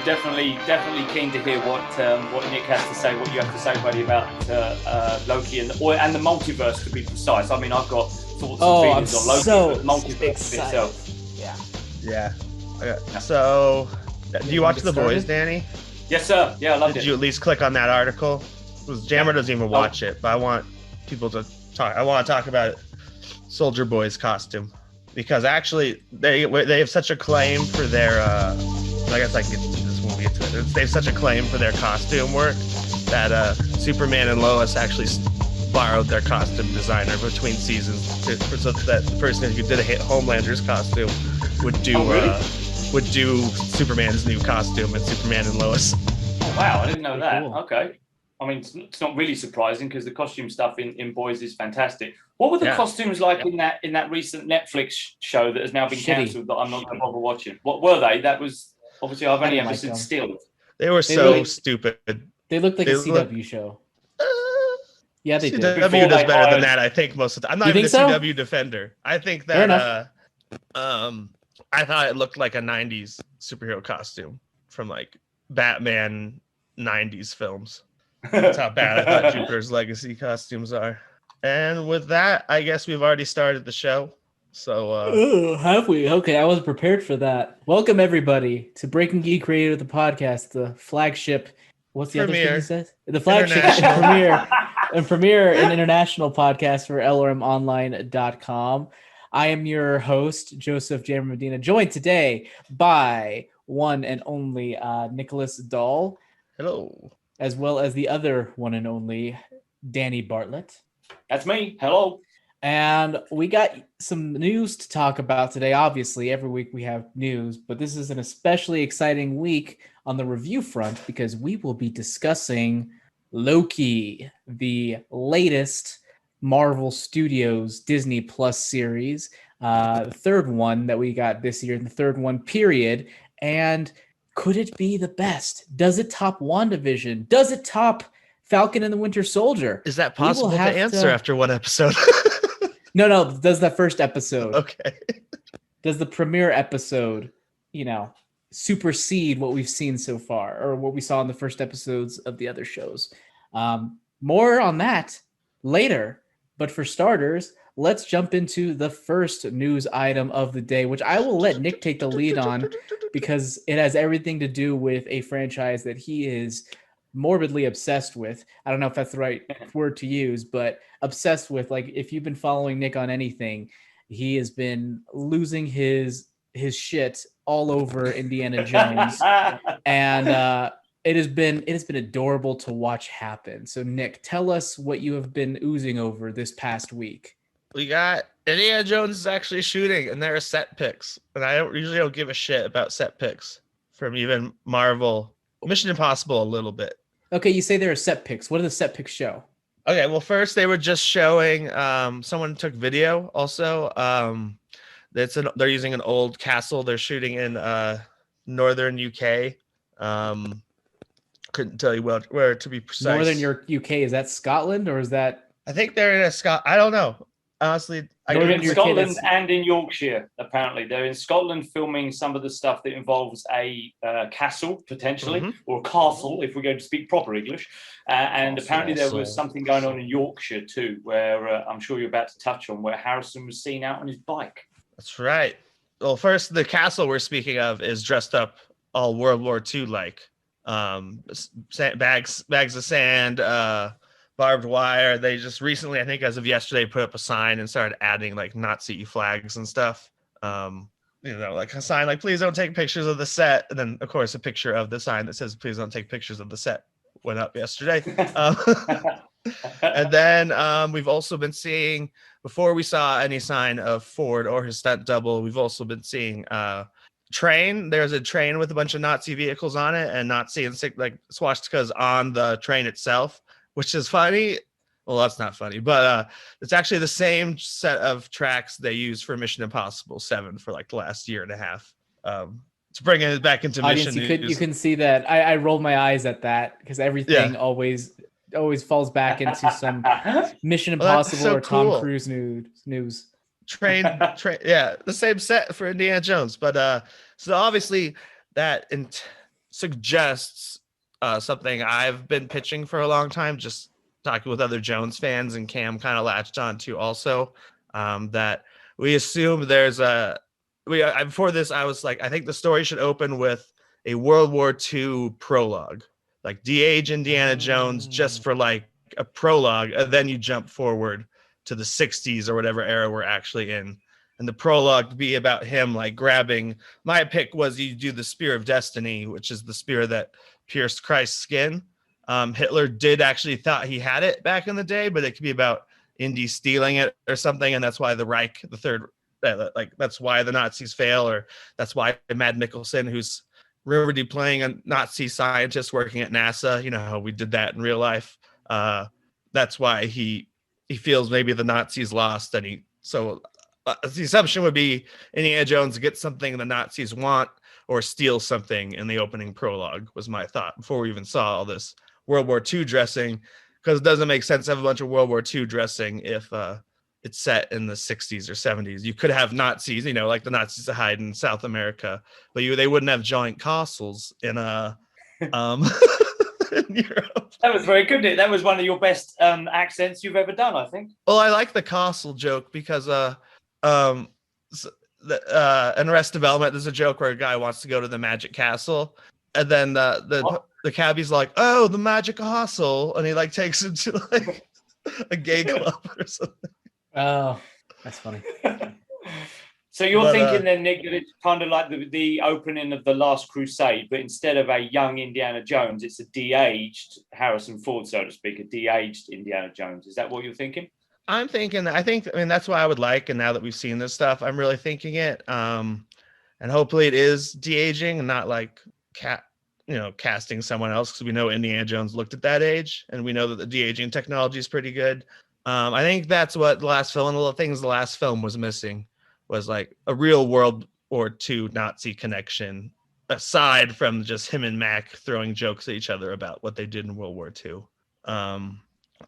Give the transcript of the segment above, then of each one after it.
definitely keen to hear what Nick has to say, what you have to say, buddy, about Loki and the multiverse, to be precise. I mean, I've got thoughts and feelings on Loki, but multiverse itself. Yeah. Okay. So, do you watch The Boys, Danny? Yes, sir. Yeah, I loved it. Did you at least click on that article? Because Jammer doesn't even watch it, but I want people to talk. I want to talk about Soldier Boy's costume, because actually they have such a claim for their. I guess I can get to this when we get to it. They have such a claim for their costume work that Superman and Lois actually borrowed their costume designer between seasons so that the person who did Homelander's costume would do Superman's new costume and Superman and Lois. Oh, wow, I didn't know that. Cool. Okay. I mean, it's not really surprising because the costume stuff in Boys is fantastic. What were the costumes like in that recent Netflix show that has now been cancelled that I'm not going to bother watching? What were they? That was obviously I've only ever seen stills. They were so stupid. They looked like a CW show. Yeah, they did. CW does better than that, I think, most of the time. I'm not even a CW defender. I think that I thought it looked like a 90s superhero costume from like Batman 90s films. That's how bad I thought Jupiter's Legacy costumes are. And with that, I guess we've already started the show. So have we? Okay, I wasn't prepared for that. Welcome everybody to Breaking Geek Radio, the podcast, the flagship. What's the other thing he says? The flagship premiere and international podcast for LRMonline.com. I am your host, Joseph Jammer Medina, joined today by one and only Nicholas Dahl. Hello. As well as the other one and only Danny Bartlett. That's me. Hello. And we got some news to talk about today. Obviously, every week we have news, but this is an especially exciting week on the review front because we will be discussing Loki, the latest Marvel Studios Disney Plus series, the third one that we got this year, the third one, period. And could it be the best? Does it top WandaVision? Does it top Falcon and the Winter Soldier? Is that possible to answer after one episode? No. Does the first episode? Okay. Does the premiere episode, supersede what we've seen so far, or what we saw in the first episodes of the other shows? More on that later. But for starters, let's jump into the first news item of the day, which I will let Nick take the lead on because it has everything to do with a franchise that he is morbidly obsessed with. I don't know if that's the right word to use, but obsessed with. Like, if you've been following Nick on anything, he has been losing his shit all over Indiana Jones. And it has been adorable to watch happen. So Nick, tell us what you have been oozing over this past week. We got Indiana Jones is actually shooting, and there are set pics. And I usually don't give a shit about set pics from even Marvel. Mission Impossible a little bit. Okay, you say there are set pics. What do the set pics show? Okay, well, first they were just showing someone took video also. They're using an old castle. They're shooting in northern UK. Couldn't tell you where to be precise. Northern UK, is that Scotland or is that? I think they're in I don't know. Honestly, they're in Scotland and in Yorkshire. Apparently, they're in Scotland filming some of the stuff that involves a castle potentially, or a castle if we're going to speak proper English. And apparently, there was something going on in Yorkshire too, where I'm sure you're about to touch on, where Harrison was seen out on his bike. That's right. Well, first, the castle we're speaking of is dressed up all World War II like. Bags of sand, barbed wire. They just recently, I think as of yesterday, put up a sign and started adding like Nazi flags and stuff. Like a sign like, please don't take pictures of the set. And then of course a picture of the sign that says, please don't take pictures of the set went up yesterday. And then we've also been seeing, before we saw any sign of Ford or his stunt double, we've also been seeing train. There's a train with a bunch of Nazi vehicles on it, and Nazi and like swastikas on the train itself, which is funny. Well, that's not funny, but it's actually the same set of tracks they used for Mission Impossible 7 for like the last year and a half. To bring it back into Audience, Mission, you can see that I rolled my eyes at that because everything always falls back into some Mission Impossible or Tom Cruise news. Train, the same set for Indiana Jones, but so obviously that suggests something I've been pitching for a long time, just talking with other Jones fans, and Cam kind of latched on to also, that we assume there's before this, I was like, I think the story should open with a World War II prologue, like de-age Indiana Jones just for like a prologue, and then you jump forward to the 60s or whatever era we're actually in. And the prologue be about him like grabbing, my pick was you do the Spear of Destiny, which is the spear that pierced Christ's skin. Hitler did actually thought he had it back in the day, but it could be about Indy stealing it or something. And that's why the Reich, the third, like that's why the Nazis fail, or that's why Mad Mikkelsen, who's rumored to be playing a Nazi scientist working at NASA, you know how we did that in real life. That's why he feels maybe the Nazis lost, and the assumption would be Indiana Jones gets something the Nazis want or steals something in the opening prologue, was my thought before we even saw all this World War II dressing, because it doesn't make sense to have a bunch of World War II dressing if it's set in the 60s or 70s. You could have Nazis, like the Nazis that hide in South America, but they wouldn't have giant castles in in Europe. That was very good. That was one of your best accents you've ever done, I think. Well, I like the castle joke because in Arrested Development, there's a joke where a guy wants to go to the magic castle, and then the cabbie's like, "Oh, the magic castle," and he like takes him to like a gay club or something. Oh, that's funny. So you're thinking then, Nick, that it's kind of like the opening of The Last Crusade, but instead of a young Indiana Jones, it's a de-aged Harrison Ford, so to speak, a de-aged Indiana Jones. Is that what you're thinking? I'm thinking, I mean, that's what I would like. And now that we've seen this stuff, I'm really thinking it. And hopefully it is de-aging and not like casting someone else, because we know Indiana Jones looked at that age, and we know that the de-aging technology is pretty good. I think that's what the last film, and the things the last film was missing, was like a real World War II Nazi connection, aside from just him and Mac throwing jokes at each other about what they did in World War II.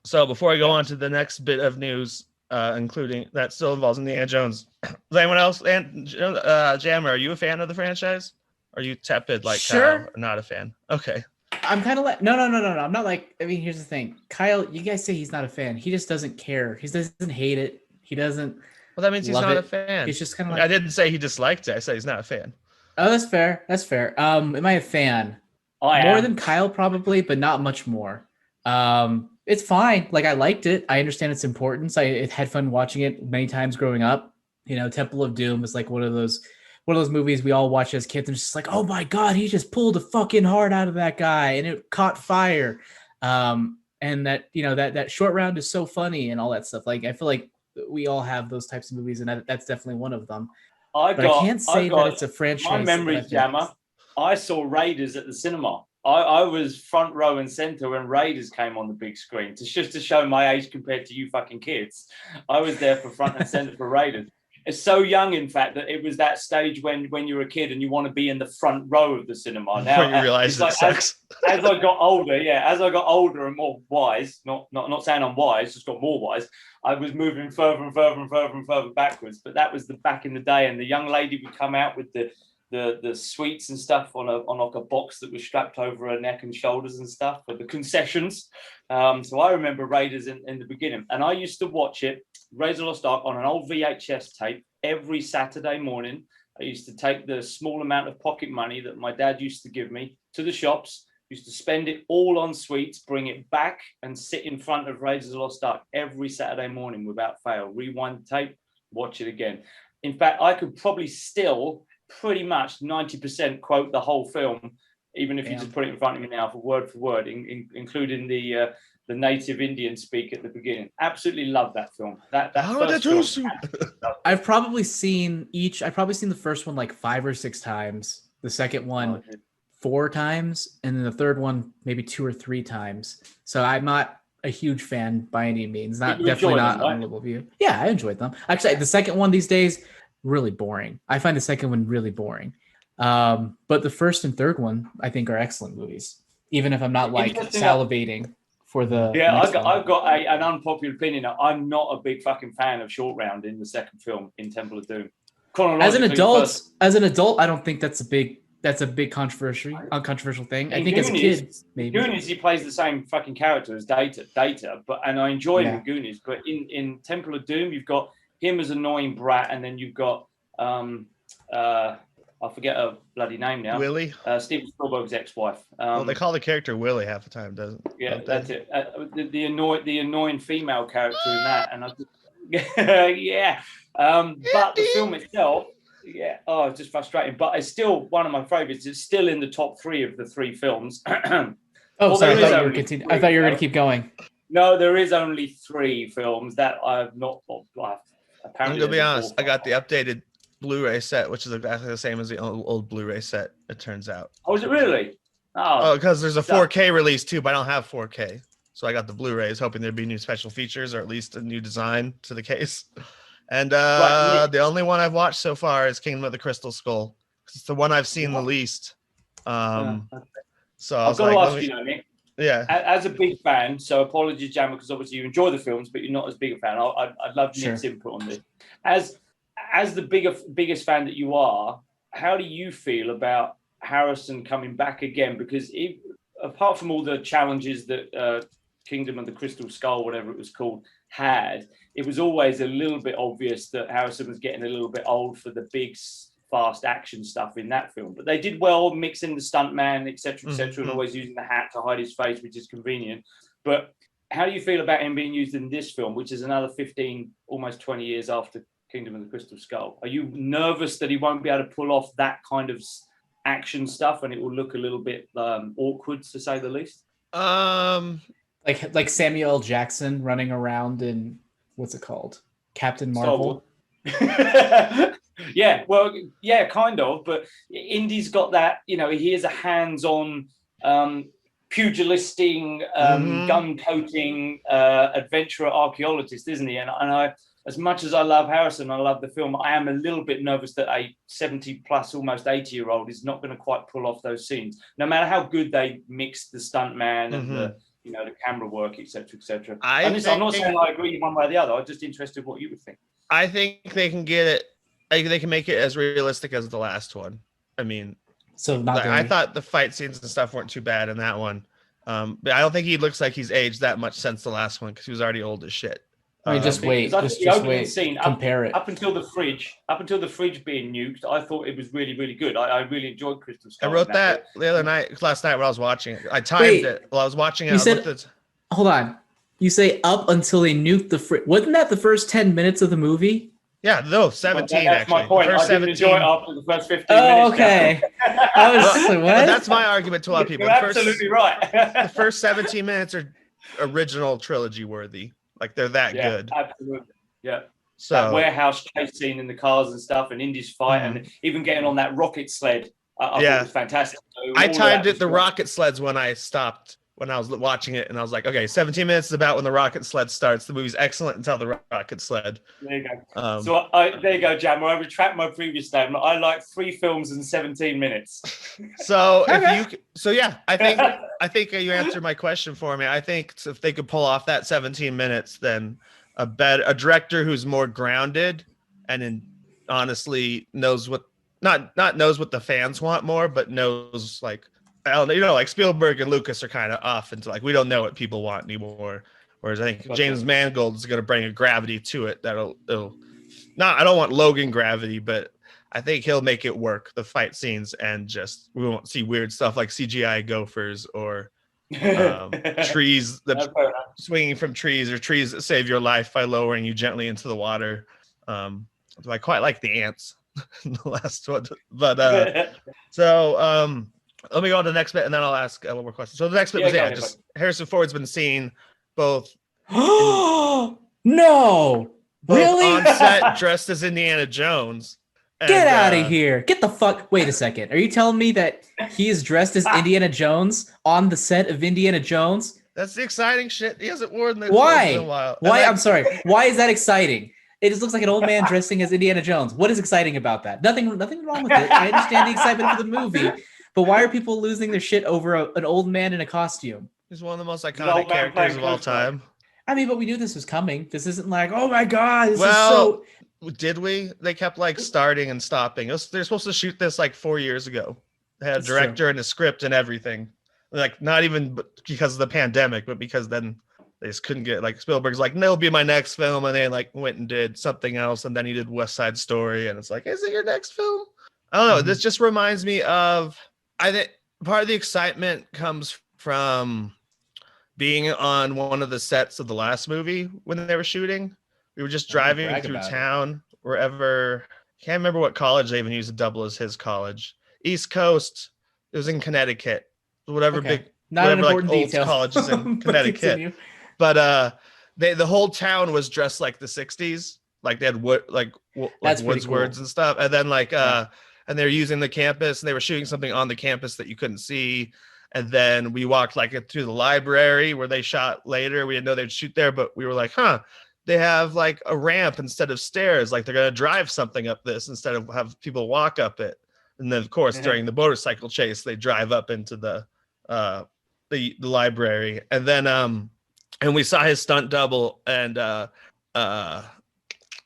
So before I go on to the next bit of news, including that still involves Indiana Jones, is anyone else? And Jammer, are you a fan of the franchise? Are you tepid like Sure. Kyle, or not a fan? Okay. I'm kind of like, no. I'm not like, I mean, here's the thing. Kyle, you guys say he's not a fan. He just doesn't care. He doesn't hate it. He doesn't. Well, that means he's not a fan. He's just kind of like, I didn't say he disliked it. I said he's not a fan. Oh, that's fair. That's fair. Am I a fan? More than Kyle, probably, but not much more. It's fine. Like, I liked it. I understand its importance. I had fun watching it many times growing up. Temple of Doom is like one of those movies we all watched as kids, and it's just like, oh my God, he just pulled a fucking heart out of that guy and it caught fire. And that, that short round is so funny and all that stuff. Like, I feel like we all have those types of movies, and that's definitely one of them. I can't say that it's a franchise. My memory's Jammer. I saw Raiders at the cinema. I was front row and center when Raiders came on the big screen, just to show my age compared to you fucking kids. I was there for front and center for Raiders. It's so young, in fact, that it was that stage when you're a kid and you want to be in the front row of the cinema. Now you realize it's sex. As I got older and more wise, not saying I'm wise, just got more wise, I was moving further and further and further and further backwards. But that was the back in the day, and the young lady would come out with the sweets and stuff on like a box that was strapped over her neck and shoulders and stuff for the concessions. So I remember Raiders in the beginning, and I used to watch it, Raiders of the Lost Ark, on an old VHS tape every Saturday morning. I used to take the small amount of pocket money that my dad used to give me to the shops, used to spend it all on sweets, bring it back and sit in front of Raiders of the Lost Ark every Saturday morning without fail. Rewind the tape, watch it again. In fact, I could probably still pretty much 90% quote the whole film, even if you just put it in front of me now for word, including the native Indian speak at the beginning. Absolutely love that film. That first film. I've probably seen the first one like 5 or 6 times, the second one 4 times, and then the third one maybe 2 or 3 times. So I'm not a huge fan by any means. Definitely not on a level view. Yeah, I enjoyed them. Actually, the second one these days, really boring. I find the second one really boring. But the first and third one, I think, are excellent movies, even if I'm not like salivating for the. Yeah, I've got an unpopular opinion. I'm not a big fucking fan of Short Round in the second film in Temple of Doom. As an adult, I don't think that's a big that's a big uncontroversial thing. I In think as Goonies- kids, maybe. Goonies, he plays the same fucking character as Data, and I enjoy him Yeah. in Goonies. But in Temple of Doom, you've got him as annoying brat, and then you've got I forget her bloody name now. Willie. Steven Spielberg's ex-wife. Well, they call the character Willie half the time, doesn't? Yeah, don't they? that's it. The annoying female character in that, and I just, yeah. But the film itself, it's just frustrating. But it's still one of my favorites. It's still in the top 3 of the 3 films. Oh, sorry. there is I thought only you three, were going to keep going. No, there is only 3 films that I've not. I'm Apparently, gonna be there's a honest. fourth I got the one. updated Blu-ray set, which is exactly the same as the old Blu-ray set. It turns out. Oh, is it really? Oh, because there's a so- 4K release too, but I don't have 4K, so I got the Blu-rays, hoping there'd be new special features or at least a new design to the case. And the only one I've watched so far is Kingdom of the Crystal Skull. It's the one I've seen the least. So I I've was got to like, ask you, Nick. yeah. As a big fan, so apologies, Jammer, because obviously you enjoy the films, but you're not as big a fan. I'd love Nick's input on this. As the biggest fan that you are, how do you feel about Harrison coming back again? Because apart from all the challenges that Kingdom of the Crystal Skull, whatever it was called, had, it was always a little bit obvious that Harrison was getting a little bit old for the big, fast action stuff in that film. But they did well mixing the stuntman, etc., and always using the hat to hide his face, which is convenient. But how do you feel about him being used in this film, which is another 15, almost 20 years after Kingdom of the Crystal Skull? Are you nervous that he won't be able to pull off that kind of action stuff and it will look a little bit awkward, to say the least? Like Samuel L. Jackson running around in, what's it called? Captain Marvel? Yeah, well, yeah, kind of. But Indy's got that, he is a hands-on, pugilisting, gun-toting adventurer archaeologist, isn't he? And I, as much as I love Harrison, I love the film, I am a little bit nervous that a 70-plus, almost 80-year-old is not going to quite pull off those scenes, no matter how good they mix the stuntman and the camera work, etc. I'm not saying I agree one way or the other. I'm just interested what you would think. I think they can get it. They can make it as realistic as the last one. I mean, I thought the fight scenes and stuff weren't too bad in that one. But I don't think he looks like he's aged that much since the last one because he was already old as shit. I mean, just wait. Just wait. Scene, compare it. Up until the fridge being nuked, I thought it was really, really good. I really enjoyed Crystal Skull. I wrote that the other night, last night when I was watching it. I timed it while I was watching it. Hold on. You say up until they nuked the fridge. Wasn't that the first 10 minutes of the movie? Yeah, no, 17 that's actually. My point. I didn't enjoy it after the first 15 minutes. Oh, okay. I was like, what? That's my argument to a lot of people. You're absolutely right. The first 17 minutes are original trilogy worthy. Like they're that good. Absolutely. Yeah. So that warehouse chase scene in the cars and stuff, and Indy's fight, and even getting on that rocket sled. I thought it was fantastic. I timed it. The rocket sleds when I stopped. When I was watching it, and I was like, okay, 17 minutes is about when the rocket sled starts. The movie's excellent until the rocket sled. There you go. There you go, Jammer. I retract my previous statement. I like 3 films in 17 minutes. So I think you answered my question for me. I think if they could pull off that 17 minutes, then a director who's more grounded and honestly knows what not knows what the fans want more, but knows like. Like Spielberg and Lucas are kind of off into like we don't know what people want anymore. Whereas I think James Mangold is going to bring a gravity to it that'll I don't want Logan gravity, but I think he'll make it work. The fight scenes and just we won't see weird stuff like CGI gophers or trees swinging from trees or trees that save your life by lowering you gently into the water. I quite like the ants in the last one, but let me go on to the next bit, and then I'll ask one more question. So the next bit was just Harrison Ford's been seen both. No, really? On set, dressed as Indiana Jones. Get out of here! Get the fuck! Wait a second. Are you telling me that he is dressed as Indiana Jones on the set of Indiana Jones? That's the exciting shit. He hasn't worn the Why? in a while. Why? I'm sorry. Why is that exciting? It just looks like an old man dressing as Indiana Jones. What is exciting about that? Nothing wrong with it. I understand the excitement for the movie. But why are people losing their shit over an old man in a costume? He's one of the most iconic characters of all time. I mean, but we knew this was coming. This isn't like, oh my God, this is did we? They kept like starting and stopping. They're supposed to shoot this like 4 years ago. They had a That's director and a script and everything. Like, not even because of the pandemic, but because then they just couldn't get, like, Spielberg's like, no, it'll be my next film, and they like went and did something else, and then he did West Side Story, and it's like, is it your next film? I don't know. This just reminds me of, I think part of the excitement comes from being on one of the sets of the last movie when they were shooting. We were just driving through town, wherever. Can't remember what college they even used to double as his college. East Coast. It was in Connecticut. Whatever big, not whatever an important like old detail. colleges in Connecticut. But the whole town was dressed like the '60s. Like they had woods words and stuff. And then and they were using the campus, and they were shooting something on the campus that you couldn't see. And then we walked like through the library where they shot later. We didn't know they'd shoot there, but we were like, they have like a ramp instead of stairs. Like they're going to drive something up this instead of have people walk up it. And then of course, during the motorcycle chase, they drive up into the library. And then, and we saw his stunt double and Shia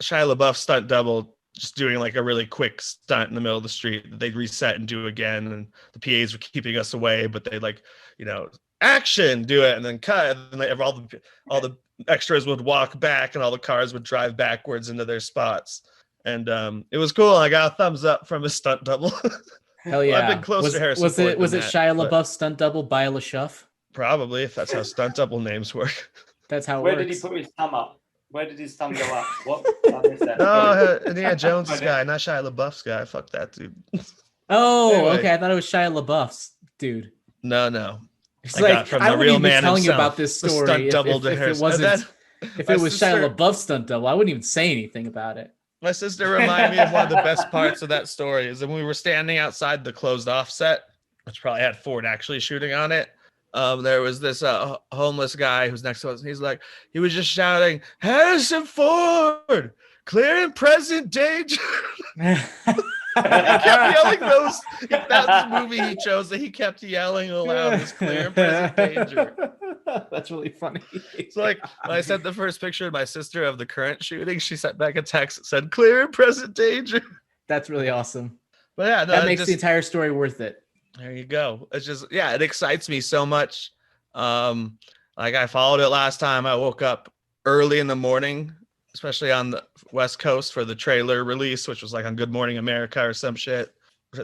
LaBeouf's stunt double just doing like a really quick stunt in the middle of the street that they'd reset and do again. And the PAs were keeping us away, but they like, action, do it, and then cut. And then all the extras would walk back, and all the cars would drive backwards into their spots. And it was cool. I got a thumbs up from his stunt double. Hell yeah! I've been close to Harrison Ford. Was it Shia LaBeouf's stunt double by LaShuff? Probably, if that's how stunt double names work. That's how it Where works. did he put his thumb up? Where did his thumb go up? What? No, Jones's guy, not Shia LaBeouf's guy. Fuck that dude. Oh, Anyway. okay. I thought it was Shia LaBeouf's dude. No. It's I like got from I the wouldn't real even be man telling you himself, about this the story stunt if double it to Harrison. wasn't. If My it was sister- Shia LaBeouf's stunt double, I wouldn't even say anything about it. My sister reminded me of one of the best parts of that story is when we were standing outside the closed off set, which probably had Ford actually shooting on it. There was this homeless guy who's next to us, and he's like, he was just shouting, "Harrison Ford, clear and present danger." He kept yelling those. That's the movie he chose that he kept yelling aloud, was clear and present danger. That's really funny. It's like when I sent the first picture of my sister of the current shooting, she sent back a text that said clear and present danger. That's really awesome. But yeah, That makes the entire story worth it. There you go. It's just, it excites me so much. Like I followed it last time. I woke up early in the morning, especially on the West Coast for the trailer release, which was like on Good Morning America or some shit.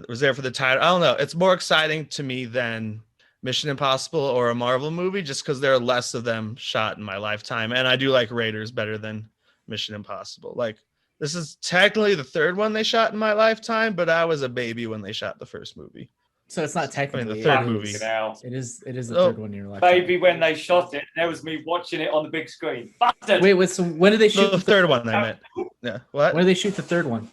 Was there for the title. I don't know. It's more exciting to me than Mission Impossible or a Marvel movie, just because there are less of them shot in my lifetime. And I do like Raiders better than Mission Impossible. Like, this is technically the third one they shot in my lifetime, but I was a baby when they shot the first movie. So it's not technically the third movie. It is the third one in your life. Baby, when they shot it, there was me watching it on the big screen. Bastard! Wait, when did they shoot the third one? I meant. Yeah. What? When did they shoot the third one?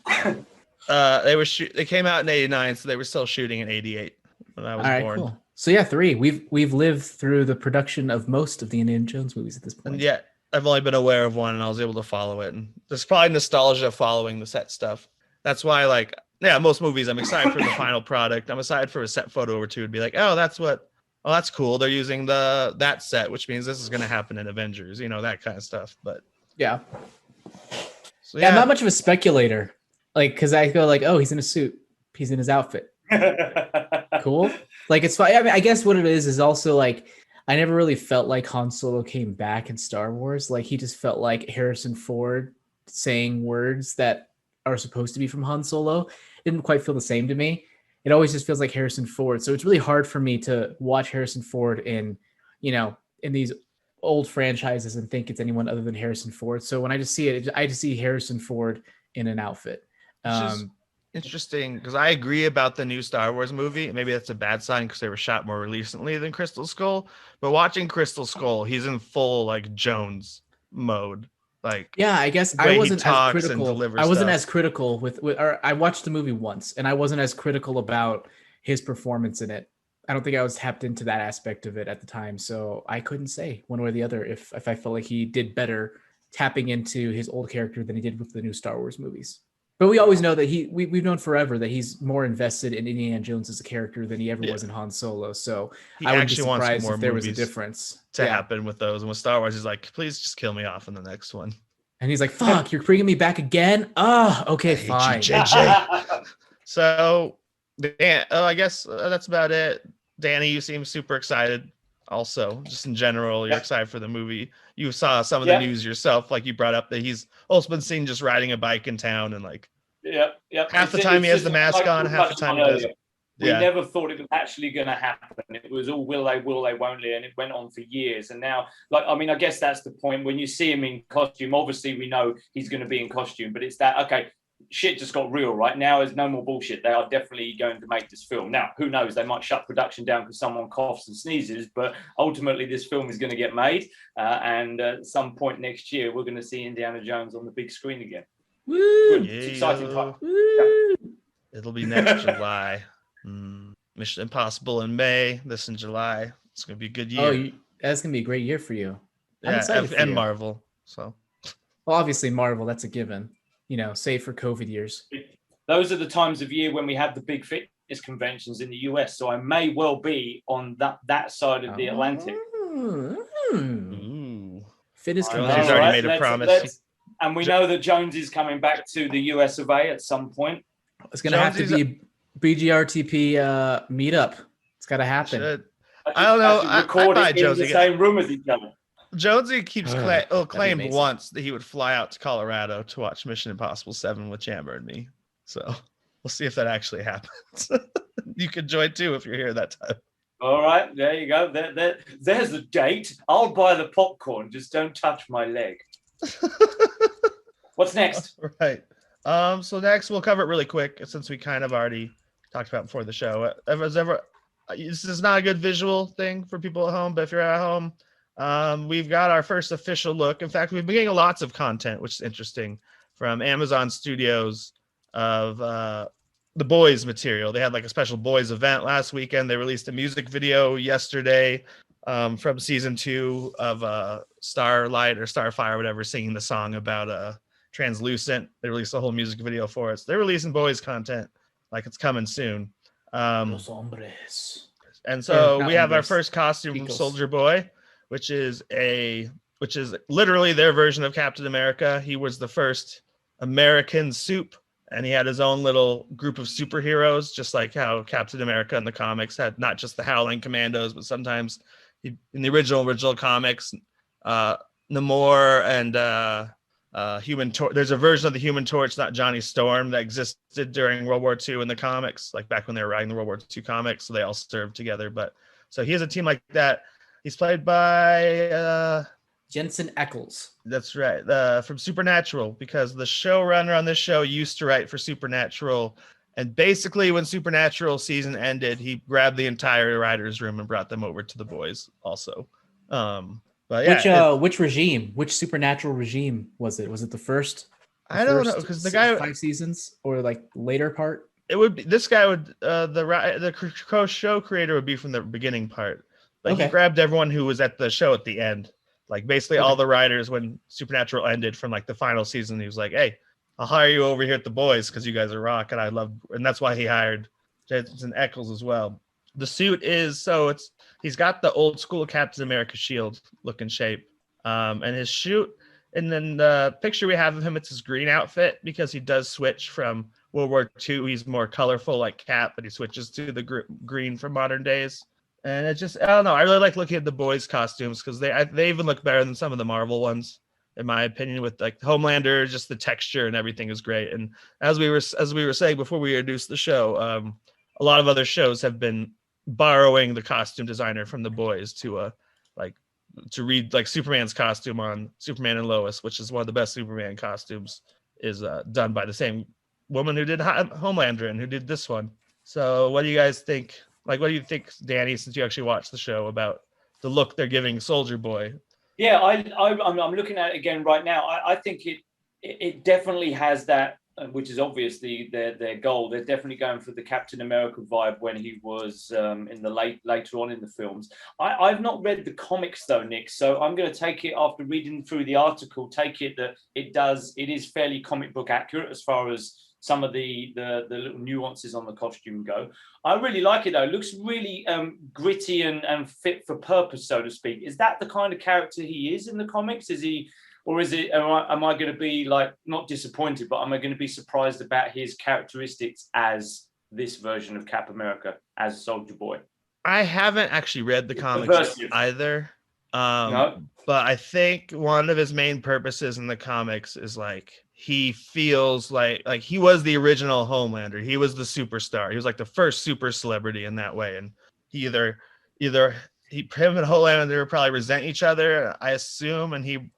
They came out in '89, so they were still shooting in '88 when I was born. Cool. So yeah, 3. We've lived through the production of most of the Indiana Jones movies at this point. And yet, I've only been aware of one, and I was able to follow it. And there's probably nostalgia following the set stuff. That's why, most movies, I'm excited for the final product. I'm excited for a set photo or two to be like, that's cool. They're using that set, which means this is going to happen in Avengers, that kind of stuff. But yeah. So, I'm not much of a speculator, because I go he's in a suit, he's in his outfit. Cool. It's fine. I mean, I guess what it is also I never really felt like Han Solo came back in Star Wars. He just felt like Harrison Ford saying words that are supposed to be from Han Solo. It didn't quite feel the same to me. It always just feels like Harrison Ford. So it's really hard for me to watch Harrison Ford in these old franchises and think it's anyone other than Harrison Ford. So when I just see it, I just see Harrison Ford in an outfit. Interesting, because I agree about the new Star Wars movie. Maybe that's a bad sign because they were shot more recently than Crystal Skull. But watching Crystal Skull, he's in full Jones mode. I guess I wasn't as critical. I wasn't as critical with I watched the movie once, and I wasn't as critical about his performance in it. I don't think I was tapped into that aspect of it at the time, so I couldn't say one way or the other if I felt like he did better tapping into his old character than he did with the new Star Wars movies. But we always know that we've known forever that he's more invested in Indiana Jones as a character than he ever was in Han Solo. So I wouldn't be surprised if there was a difference to happen with those. And with Star Wars, he's like, please just kill me off in the next one. And he's like, fuck, you're bringing me back again? Oh, okay, fine. JJ. So I guess that's about it. Danny, you seem super excited. Also, just in general, you're excited for the movie. You saw some of the news yourself, like you brought up that he's also been seen just riding a bike in town, and like half the time he has the mask on, half the time he doesn't. We never thought it was actually going to happen. It was all will they, won't they, and it went on for years. And now, like, I mean, I guess that's the point. When you see him in costume, obviously we know he's going to be in costume, but it's that, okay, shit just got real right now. There's no more bullshit. They are definitely going to make this film. Now, who knows? They might shut production down because someone coughs and sneezes, but ultimately this film is going to get made. And at some point next year, we're going to see Indiana Jones on the big screen again. Woo! It's exciting time. Woo! It'll be next July. Mission Impossible in May. This in July. It's going to be a good year. Oh, that's going to be a great year for you. I'm excited for you. Marvel. So, well, obviously Marvel, that's a given. You know, save for COVID years. Those are the times of year when we have the big fitness conventions in the US. So I may well be on that side of the Atlantic. Fitness convention. He's already made a promise. And we know that Jones is coming back to the US of A at some point. It's going to have to be BGRTP meetup. It's got to happen. I don't know. I in the same room as each other. Jonesy keeps claimed once that he would fly out to Colorado to watch Mission Impossible 7 with Jammer and me. So we'll see if that actually happens. You can join too if you're here that time. All right, there you go. There's a date. I'll buy the popcorn. Just don't touch my leg. What's next? Right. So next we'll cover it really quick since we kind of already talked about before the show. This is not a good visual thing for people at home, but if you're at home, we've got our first official look. In fact, we've been getting lots of content, which is interesting, from Amazon Studios of the Boys material. They had like a special Boys event last weekend. They released a music video yesterday from season 2 of Starlight or Starfire, whatever, singing the song about Translucent. They released a whole music video for us. They're releasing Boys content like it's coming soon. Los hombres. And so we have our first costume from Soldier Boy, which is literally their version of Captain America. He was the first American soup, and he had his own little group of superheroes, just like how Captain America in the comics had not just the Howling Commandos, but sometimes in the original comics, Namor and Human Torch. There's a version of the Human Torch, not Johnny Storm, that existed during World War II in the comics, like back when they were writing the World War II comics. So they all served together. But so he has a team like that. He's played by Jensen Ackles. That's right, from Supernatural, because the showrunner on this show used to write for Supernatural. And basically, when Supernatural season ended, he grabbed the entire writers' room and brought them over to the Boys also. But yeah, which regime? Which Supernatural regime was it? Was it the first? I don't know, because the guy 5 seasons or like later part. It would be this guy would the show creator would be from the beginning part, but he grabbed everyone who was at the show at the end, like basically all the writers when Supernatural ended from like the final season. He was like, "Hey, I'll hire you over here at the Boys because you guys are rock," and that's why he hired Jensen Ackles as well. The suit he's got the old school Captain America shield looking shape, and his shoot. And then the picture we have of him, it's his green outfit because he does switch from World War II. He's more colorful like Cap, but he switches to the green from modern days. And it just, I don't know. I really like looking at the Boys costumes because they even look better than some of the Marvel ones, in my opinion. With like Homelander, just the texture and everything is great. And as we were saying before we introduced the show, a lot of other shows have been borrowing the costume designer from the Boys to read like Superman's costume on Superman and Lois, which is one of the best Superman costumes, is done by the same woman who did Homelander and who did this one. So what do you guys think? Like, what do you think, Danny, since you actually watched the show, about the look they're giving Soldier Boy? Yeah, I'm looking at it again right now. I think it definitely has that, which is obviously their goal. They're definitely going for the Captain America vibe when he was in the later on in the films. I've not read the comics though, Nick, so I'm going to take it after reading through the article. Take it that it is fairly comic book accurate as far as some of the little nuances on the costume go. I really like it though. It looks really gritty and fit for purpose, so to speak. Is that the kind of character he is in the comics? Is he? Or is it? Am I going to be like not disappointed, but am I going to be surprised about his characteristics as this version of Cap America as Soldier Boy? I haven't actually read the comics either. No. But I think one of his main purposes in the comics is like he feels like he was the original Homelander. He was the superstar. He was like the first super celebrity in that way. And he him and Homelander probably resent each other, I assume. And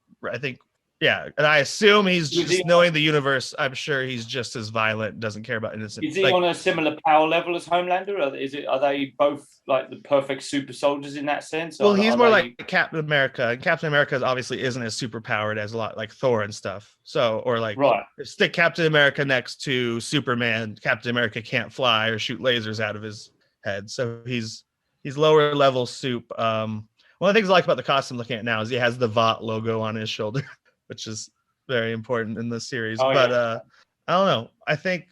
I assume he's just knowing the universe. I'm sure he's just as violent, doesn't care about innocent. Is he on a similar power level as Homelander? Are they both like the perfect super soldiers in that sense? Well, he's more like Captain America. And Captain America obviously isn't as super powered as a lot like Thor and stuff. So, or like stick Captain America next to Superman. Captain America can't fly or shoot lasers out of his head. So he's lower level soup. One of the things I like about the costume looking at now is he has the Vought logo on his shoulder, which is very important in the series. I don't know. I think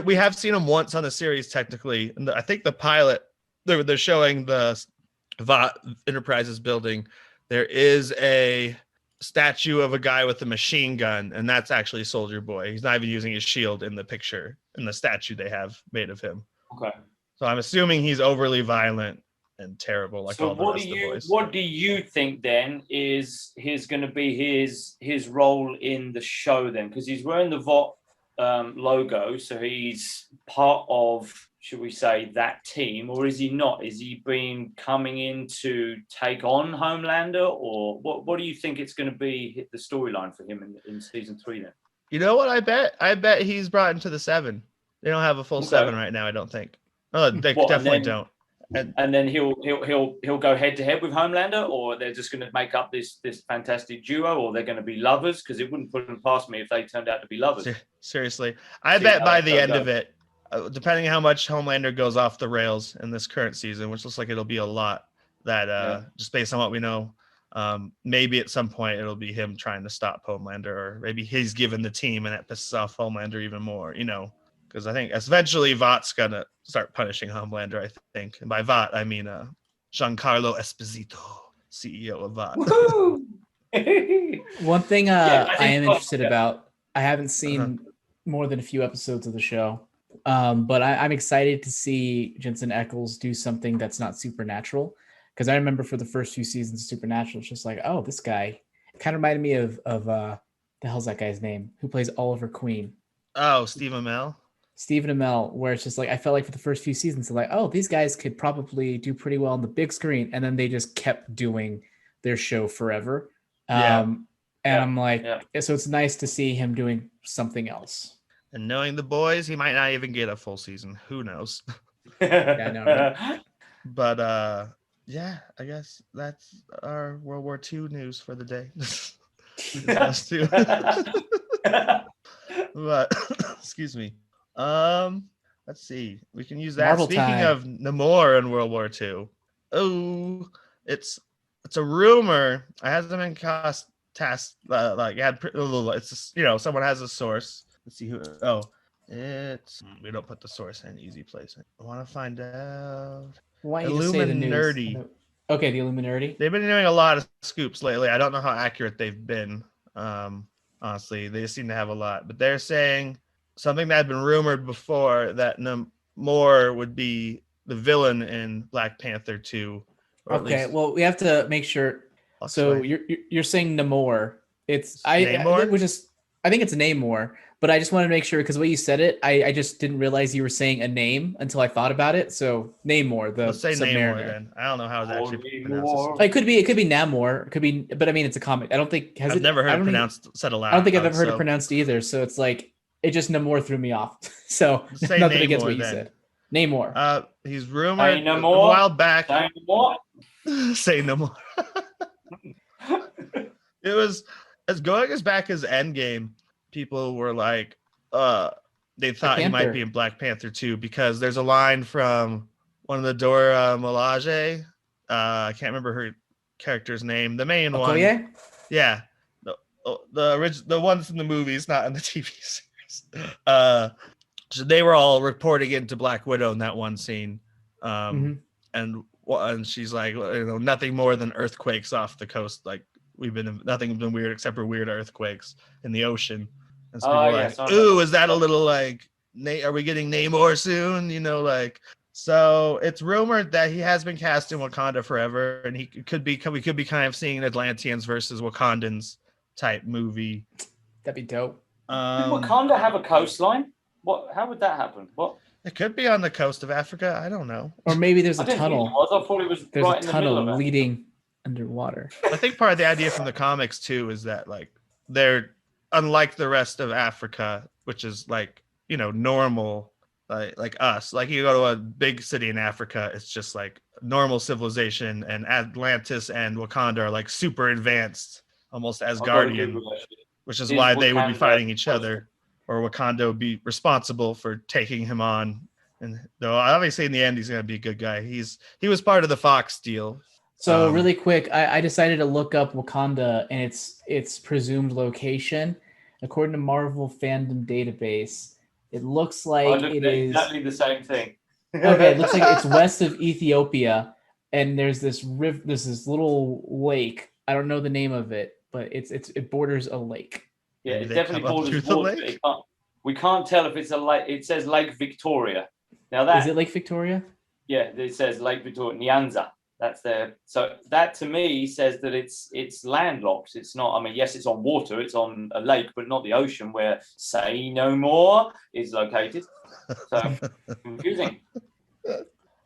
we have seen him once on the series technically. And I think the pilot, they're showing the Vought Enterprises building. There is a statue of a guy with a machine gun, and that's actually Soldier Boy. He's not even using his shield in the picture, in the statue they have made of him. Okay. So I'm assuming he's overly violent and terrible like all the rest of the boys. What do you think then is going to be his role in the show then? Because he's wearing the Vought logo, so he's part of, should we say, that team, or is he not? Is he coming in to take on Homelander, or what do you think it's going to be the storyline for him in season 3 then? You know what I bet? I bet he's brought into the 7. They don't have a full 7 right now, I don't think. Oh, they definitely don't. And then he'll go head to head with Homelander, or they're just going to make up this fantastic duo, or they're going to be lovers, because it wouldn't put them past me if they turned out to be lovers. Seriously, I bet by the end of it, depending on how much Homelander goes off the rails in this current season, which looks like it'll be a lot, that just based on what we know, maybe at some point it'll be him trying to stop Homelander, or maybe he's given the team and it pisses off Homelander even more, because I think eventually Vought's gonna start punishing Homelander, I think. And by Vought, I mean Giancarlo Esposito, CEO of Vought. One thing I am interested about, I haven't seen more than a few episodes of the show, but I'm excited to see Jensen Ackles do something that's not supernatural. Because I remember for the first few seasons of Supernatural, it's just like, oh, this guy kind of reminded me of the hell's that guy's name? Who plays Oliver Queen? Oh, Steve Amell. Stephen Amell, where it's just like I felt like for the first few seasons, they're like, oh, these guys could probably do pretty well on the big screen, and then they just kept doing their show forever. I'm like, so it's nice to see him doing something else. And knowing the boys, he might not even get a full season. Who knows? I know, right? But I guess that's our World War II news for the day. But excuse me. Let's see. We can use that. Marvel Speaking time. of Namor in World War II, it's a rumor. I hasn't been tasked it's just, someone has a source. Let's see who. We don't put the source in easy place. I want to find out. Why don't you just say the news? Okay, the Illuminati. They've been doing a lot of scoops lately. I don't know how accurate they've been. Honestly, they seem to have a lot, but they're saying something that had been rumored before, that Namor would be the villain in Black Panther 2. Okay, well, we have to make sure. So you're saying Namor. Namor? I think it's Namor, but I just wanted to make sure, because the way you said it, I just didn't realize you were saying a name until I thought about it. So Namor, the Let's say Submariner. Namor then. I don't know how it's actually pronounced. It could be Namor. It could be, but I mean, it's a comic. I don't think I've never heard it pronounced said aloud. I don't think I've ever heard it pronounced either. So it's like it just Namor threw me off. So say nothing Namor, against what you then. said. Namor. He's rumored a while back. Say Namor. It was as going as back as Endgame. People were like, they thought he might be in Black Panther 2, because there's a line from one of the Dora Milaje. I can't remember her character's name. The main one. Yeah. The ones in the movies, not in the TV series. So they were all reporting into Black Widow in that one scene. And she's like, nothing more than earthquakes off the coast. Like, nothing's been weird except for weird earthquakes in the ocean. And so people are like, ooh, is that a little like Are we getting Namor soon? So it's rumored that he has been cast in Wakanda Forever, and we could be kind of seeing an Atlanteans versus Wakandans type movie. That'd be dope. Did Wakanda have a coastline? How would that happen? What? It could be on the coast of Africa. I don't know. Or maybe there's a tunnel. I thought it was there's right a in the middle of tunnel it. leading underwater. I think part of the idea from the comics too is that they're unlike the rest of Africa, which is normal, like us. Like you go to a big city in Africa, it's just like normal civilization, and Atlantis and Wakanda are like super advanced, almost Asgardian, which is why they would be fighting each other. Or Wakanda would be responsible for taking him on. And though obviously in the end he's gonna be a good guy. He was part of the Fox deal. So really quick, I decided to look up Wakanda and its presumed location. According to Marvel Fandom Database, it looks like it is exactly the same thing. Okay, it looks like it's west of Ethiopia, and there's this little lake. I don't know the name of it, but it borders a lake. Yeah, it definitely borders water. We can't tell if it's a lake. It says Lake Victoria. Now is it Lake Victoria? Yeah, it says Lake Victoria, Nyanza. That's there. So that to me says that it's landlocked. It's not. I mean, yes, it's on water. It's on a lake, but not the ocean where Say No More is located. So confusing.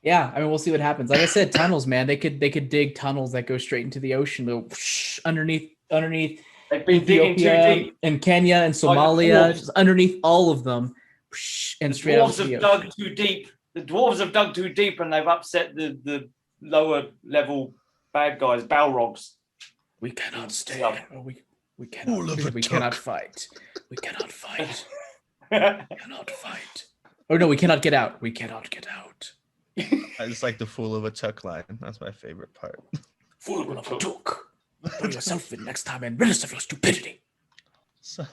Yeah, I mean, we'll see what happens. Like I said, tunnels, man. They could dig tunnels that go straight into the ocean. Go underneath. They've been digging too deep. And Kenya and Somalia, just underneath all of them, and straight out to the ocean. The dwarves have dug too deep. The dwarves have dug too deep, and they've upset the lower level bad guys, Balrogs. We cannot stay. We cannot. We cannot fight. We cannot fight. We cannot fight. Oh no, we cannot get out. We cannot get out. I just like the fool of a tuck line. That's my favorite part. Fool of a tuck. Put yourself in next time and rid us of your stupidity. So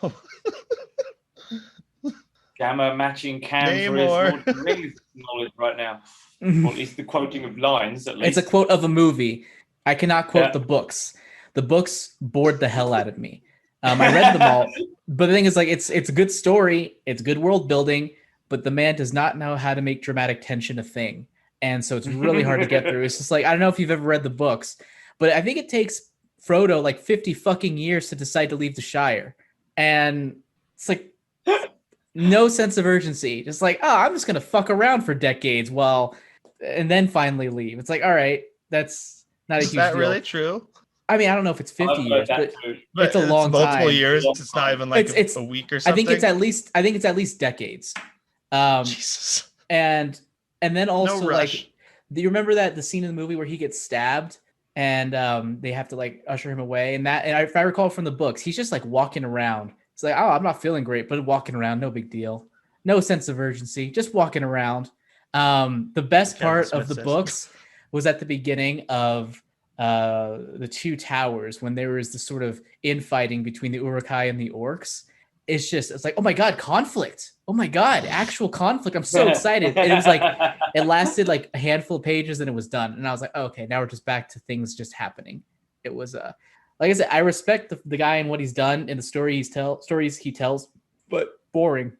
Gamma matching Cam for his Lord of the Rings knowledge right now. Or at least the quoting of lines, at least. It's a quote of a movie. I cannot quote the books. The books bored the hell out of me. I read them all. But the thing is, it's a good story. It's good world building. But the man does not know how to make dramatic tension a thing. And so it's really hard to get through. It's just I don't know if you've ever read the books. But I think it takes Frodo 50 fucking years to decide to leave the Shire. And it's no sense of urgency. Just I'm just going to fuck around for decades and then finally leave. It's all right, that's not a huge deal. Is that really true? I mean, I don't know if it's 50 years, but it's a long multiple time. Multiple years. It's not even it's a week or something. I think it's at least decades. Jesus. And then also do you remember the scene in the movie where he gets stabbed and they have to usher him away? And if I recall from the books, he's just walking around. It's I'm not feeling great, but walking around, no big deal. No sense of urgency, just walking around. The best part of the books was at the beginning of the Two Towers, when there was this sort of infighting between the Uruk-hai and the orcs. It's oh my god, conflict! Oh my god, actual conflict! I'm so excited. And it was it lasted a handful of pages and it was done. And I was okay, now we're just back to things just happening. It was like I said, I respect the guy and what he's done in the stories he tells, but boring.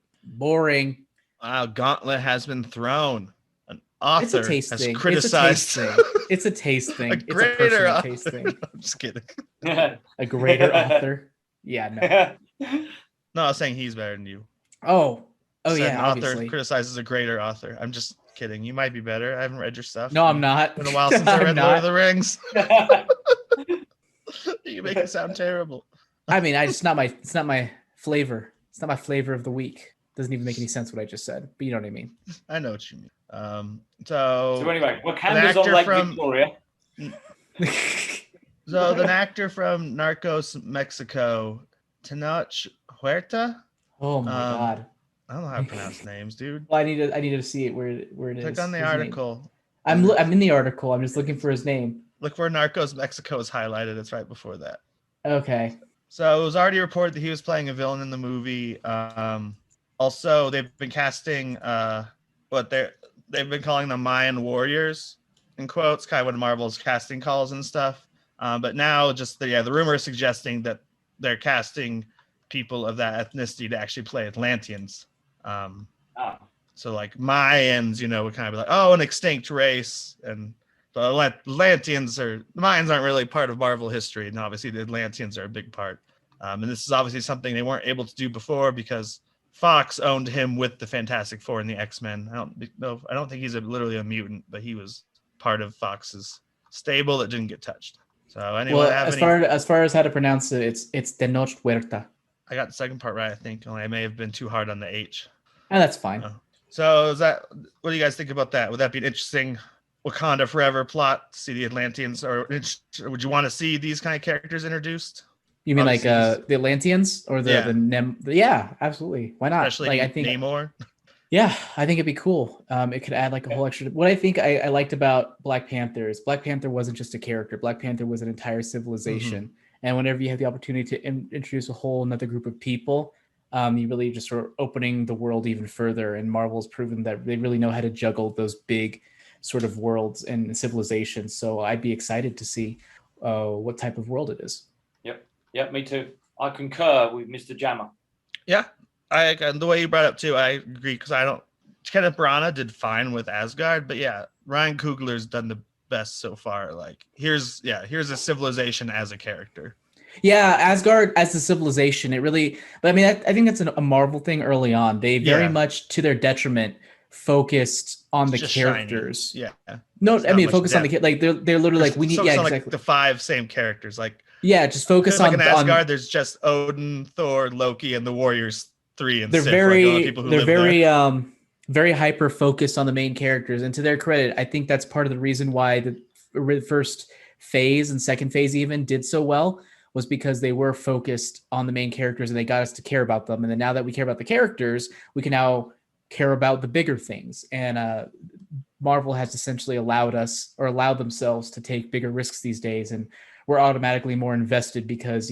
Wow, gauntlet has been thrown. An author it's a taste has thing. criticized. It's a taste thing. It's a greater author. Taste thing. I'm just kidding. A greater author? Yeah, no. No, I was saying he's better than you. Oh yeah. An author obviously. criticizes a greater author. I'm just kidding. You might be better. I haven't read your stuff. No, I'm not. It's been a while since I read Lord of the Rings. You make it sound terrible. I mean, it's not my flavor. It's not my flavor of the week. Doesn't even make any sense what I just said, but you know what I mean. I know what you mean. So anyway, Wakanda's on Lake Victoria. So the actor from Narcos Mexico, Tenoch Huerta. Oh my god. I don't know how to pronounce names, dude. Well, I need to see it where it is. Click on the article. I'm in the article. I'm just looking for his name. Look where Narcos Mexico is highlighted. It's right before that. Okay. So it was already reported that he was playing a villain in the movie. Also, they've been casting they've been calling them Mayan warriors in quotes, kind of what Marvel's casting calls and stuff. But now the rumor is suggesting that they're casting people of that ethnicity to actually play Atlanteans. So like Mayans, would kind of be like, oh, an extinct race, and the Atlanteans the Mayans aren't really part of Marvel history, and obviously the Atlanteans are a big part. And this is obviously something they weren't able to do before because Fox owned him with the Fantastic Four and the X-Men. I don't think he's literally a mutant, but he was part of Fox's stable that didn't get touched. So anyway, as far as how to pronounce it, it's Tenoch Huerta. I got the second part right, I think. Only I may have been too hard on the H. Oh, that's fine. So what do you guys think about that? Would that be an interesting Wakanda Forever plot to see the Atlanteans, or would you want to see these kind of characters introduced? You mean like the Atlanteans or yeah, absolutely. Why not? Especially I think Namor. Yeah, I think it'd be cool. It could add like a whole extra. What I think I liked about Black Panther is Black Panther wasn't just a character. Black Panther was an entire civilization. Mm-hmm. And whenever you have the opportunity to introduce a whole another group of people, you really just sort of opening the world even further. And Marvel's proven that they really know how to juggle those big sort of worlds and civilizations. So I'd be excited to see what type of world it is. Yep, me too. I concur with Mr. Jammer. Yeah. The way you brought it up too, I agree, because Kenneth Branagh did fine with Asgard, but yeah, Ryan Coogler's done the best so far. Like here's a civilization as a character. Yeah, Asgard as a civilization, it really. But I mean, I think that's a Marvel thing early on. They very much, to their detriment, focused on the characters. Shiny. Yeah. No, I mean, focus on the like they're literally like we need exactly like the 5 same characters like. Yeah, just focus on like in Asgard. There's just Odin, Thor, Loki, and the Warriors 3 and they're Sif, very hyper focused on the main characters, and to their credit, I think that's part of the reason why the first phase and second phase even did so well, was because they were focused on the main characters and they got us to care about them. And then now that we care about the characters, we can now care about the bigger things. And Marvel has essentially allowed themselves to take bigger risks these days, and we're automatically more invested because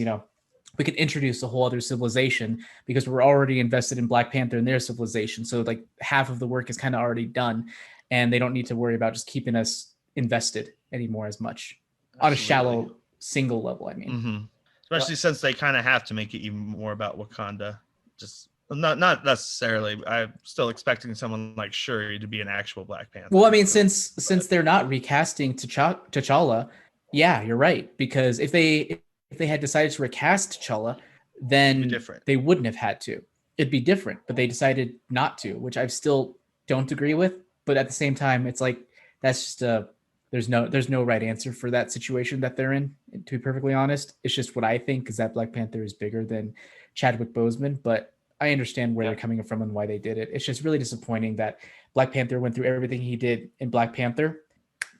we can introduce a whole other civilization because we're already invested in Black Panther and their civilization. So like half of the work is kind of already done, and they don't need to worry about just keeping us invested anymore as much. Absolutely. On a shallow single level. I mean, mm-hmm. Especially since they kind of have to make it even more about Wakanda. Just not necessarily. I'm still expecting someone like Shuri to be an actual Black Panther. Well, I mean, since they're not recasting T'Challa, yeah, you're right. Because if they had decided to recast T'Challa, then they wouldn't have had to. It'd be different, but they decided not to, which I still don't agree with. But at the same time, it's like that's just there's no right answer for that situation that they're in. To be perfectly honest, it's just what I think is that Black Panther is bigger than Chadwick Boseman, but I understand where they're coming from and why they did it. It's just really disappointing that Black Panther went through everything he did in Black Panther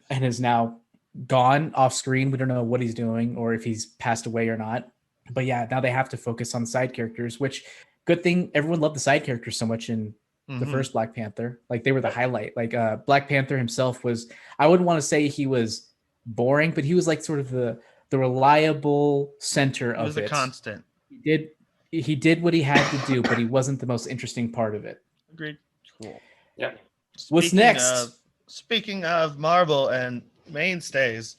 and is now gone off screen. We don't know what he's doing or if he's passed away or not. But yeah, now they have to focus on side characters, which good thing everyone loved the side characters so much in the first Black Panther. Like they were the highlight. Like Black Panther himself was, I wouldn't want to say he was boring, but he was like sort of the reliable center of it. He was a constant. He did what he had to do, but he wasn't the most interesting part of it. Agreed. Cool. Yeah. What's next? Speaking of Marvel and mainstays,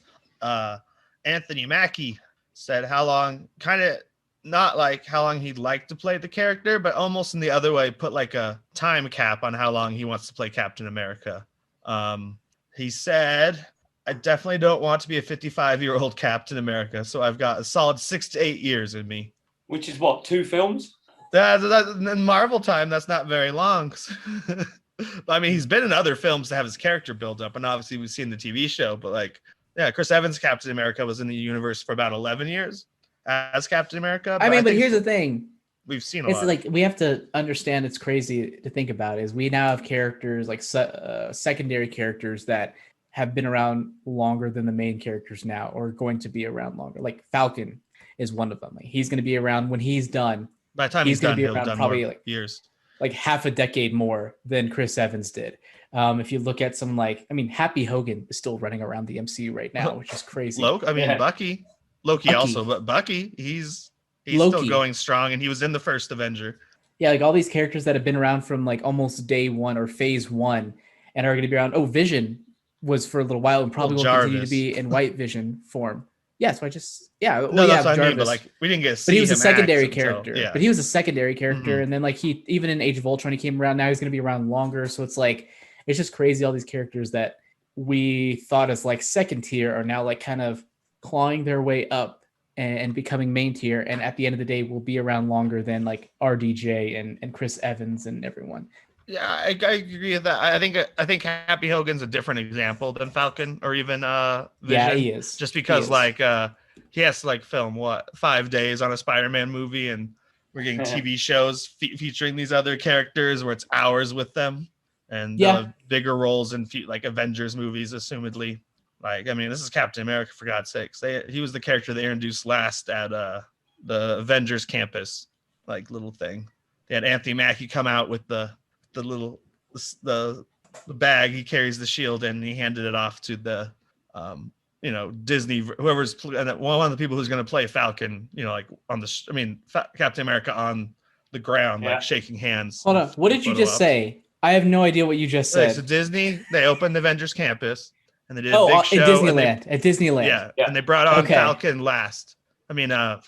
Anthony Mackie said how long, kind of not like how long he'd like to play the character, but almost in the other way, put like a time cap on how long he wants to play Captain America. He said, I definitely don't want to be a 55-year-old Captain America, so I've got a solid 6 to 8 years in me. Which is what, 2 films? That in Marvel time, that's not very long. I mean, he's been in other films to have his character build up, and obviously we've seen the TV show, but like, yeah, Chris Evans' Captain America was in the universe for about 11 years as Captain America. I mean, but here's the thing. We've seen it's like, we have to understand, it's crazy to think about, is we now have characters like secondary characters that have been around longer than the main characters now, or going to be around longer. Like Falcon is one of them. Like he's going to be around when he's done. By the time he's done, he'll done probably like years, like half a decade more than Chris Evans did. If you look at someone like, I mean, Happy Hogan is still running around the MCU right now, which is crazy. Bucky. Loki also, but Bucky, he's still going strong, and he was in the first Avenger. Yeah, like all these characters that have been around from like almost day one or phase one and are going to be around. Oh, Vision was for a little while and probably will continue to be in White Vision form. Yeah, so I just No, well, that's what I mean. Jarvis. But like, we didn't get to see But he was a him secondary act until- character. yeah. But he was a secondary character, Mhm. and then like he even in Age of Ultron, he came around. Now he's going to be around longer. So it's like it's just crazy. All these characters that we thought as like second tier are now like kind of clawing their way up and becoming main tier. And at the end of the day, will be around longer than like RDJ and Chris Evans and everyone. Yeah, I agree with that. I think Happy Hogan's a different example than Falcon or even Vision. Yeah, he is. Just He because is. like he has to like film 5 days on a Spider-Man movie, and we're getting TV shows featuring these other characters where it's hours with them, and they'll have bigger roles in like Avengers movies, assumedly. Like, I mean, this is Captain America, for God's sakes. He was the character they introduced last at the Avengers campus, like little thing. They had Anthony Mackie come out with the little the bag he carries the shield in, and he handed it off to the Disney, whoever's one of the people who's going to play Falcon, like on the Captain America on the ground, like shaking hands. Hold on, what did you just say? I have no idea what you just said. So Disney, they opened Avengers Campus, and they did a big show at Disneyland. Yeah, and they brought on Falcon last.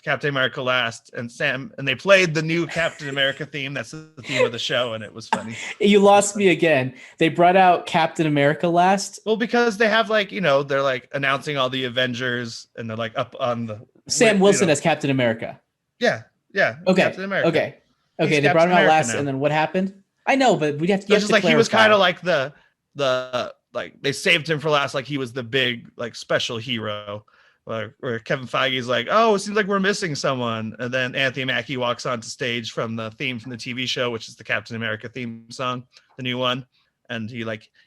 Captain America last, and they played the new Captain America theme. That's the theme of the show, and it was funny. You lost me again. They brought out Captain America last. Well, because they have they're like announcing all the Avengers, and they're like up on the Sam Wilson as Captain America. Yeah. Okay. Captain America. Okay. They Captain brought him out America last, now. and then what happened? I know, but we have to. Just like clarify. He was kind of like the like they saved him for last, like he was the big like special hero. Where Kevin Feige's like, oh, it seems like we're missing someone. And then Anthony Mackie walks onto stage from the theme from the TV show, which is the Captain America theme song, the new one. And he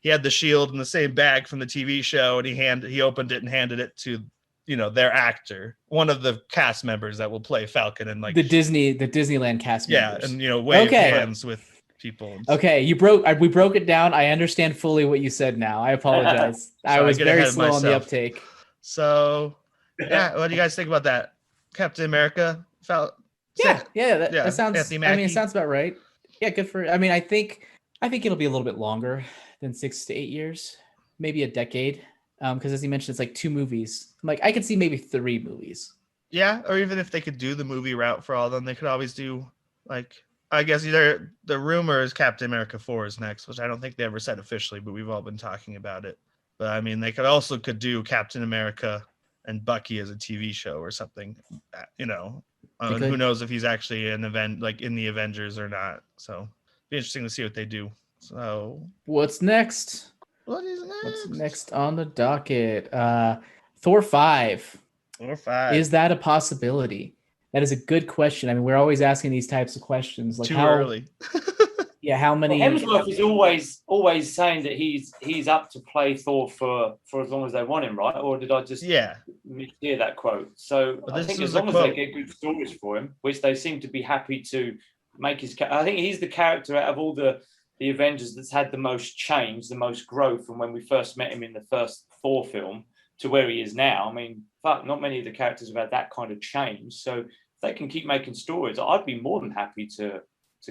had the shield in the same bag from the TV show, and he opened it and handed it to, their actor, one of the cast members that will play Falcon and like the Disneyland cast members. Yeah, and wave hands with people. Okay, we broke it down. I understand fully what you said now. I apologize. I was very slow on the uptake. So what do you guys think about that? Captain America? That sounds. It sounds about right. Yeah, good for. I think it'll be a little bit longer than 6 to 8 years, maybe a decade. Because as you mentioned, it's like 2 movies. I could see maybe 3 movies. Yeah, or even if they could do the movie route for all of them, they could always do I guess either the rumor is Captain America 4 is next, which I don't think they ever said officially, but we've all been talking about it. But they could do Captain America and Bucky as a TV show or something, who knows if he's actually an event like in the Avengers or not. So be interesting to see what they do. So what's next? What is next? What's next on the docket? Thor 5. Thor 5. Is that a possibility? That is a good question. We're always asking these types of questions. Like too early. Yeah, how many? Hemsworth is always saying that he's up to play Thor for as long as they want him, right? Or did I just mishear that quote? So I think as long as they get good stories for him, which they seem to be happy to make I think he's the character out of all the Avengers that's had the most change, the most growth from when we first met him in the first Thor film to where he is now. Not many of the characters have had that kind of change. So if they can keep making stories, I'd be more than happy to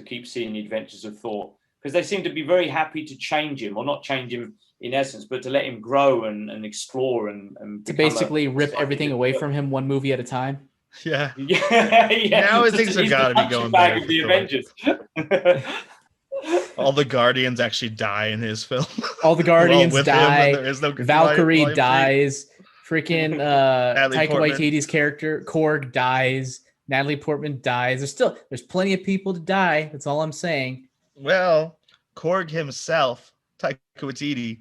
keep seeing the adventures of Thor, because they seem to be very happy to change him, or not change him in essence, but to let him grow and explore and to basically rip everything away from him one movie at a time. Yeah. Now things have got to be going back of the Avengers. All the Guardians actually die in his film. All the Guardians die. No Valkyrie dies. Freaking Taika Waititi's character Korg dies. Natalie Portman dies. There's plenty of people to die. That's all I'm saying. Well, Korg himself, Taika Waititi,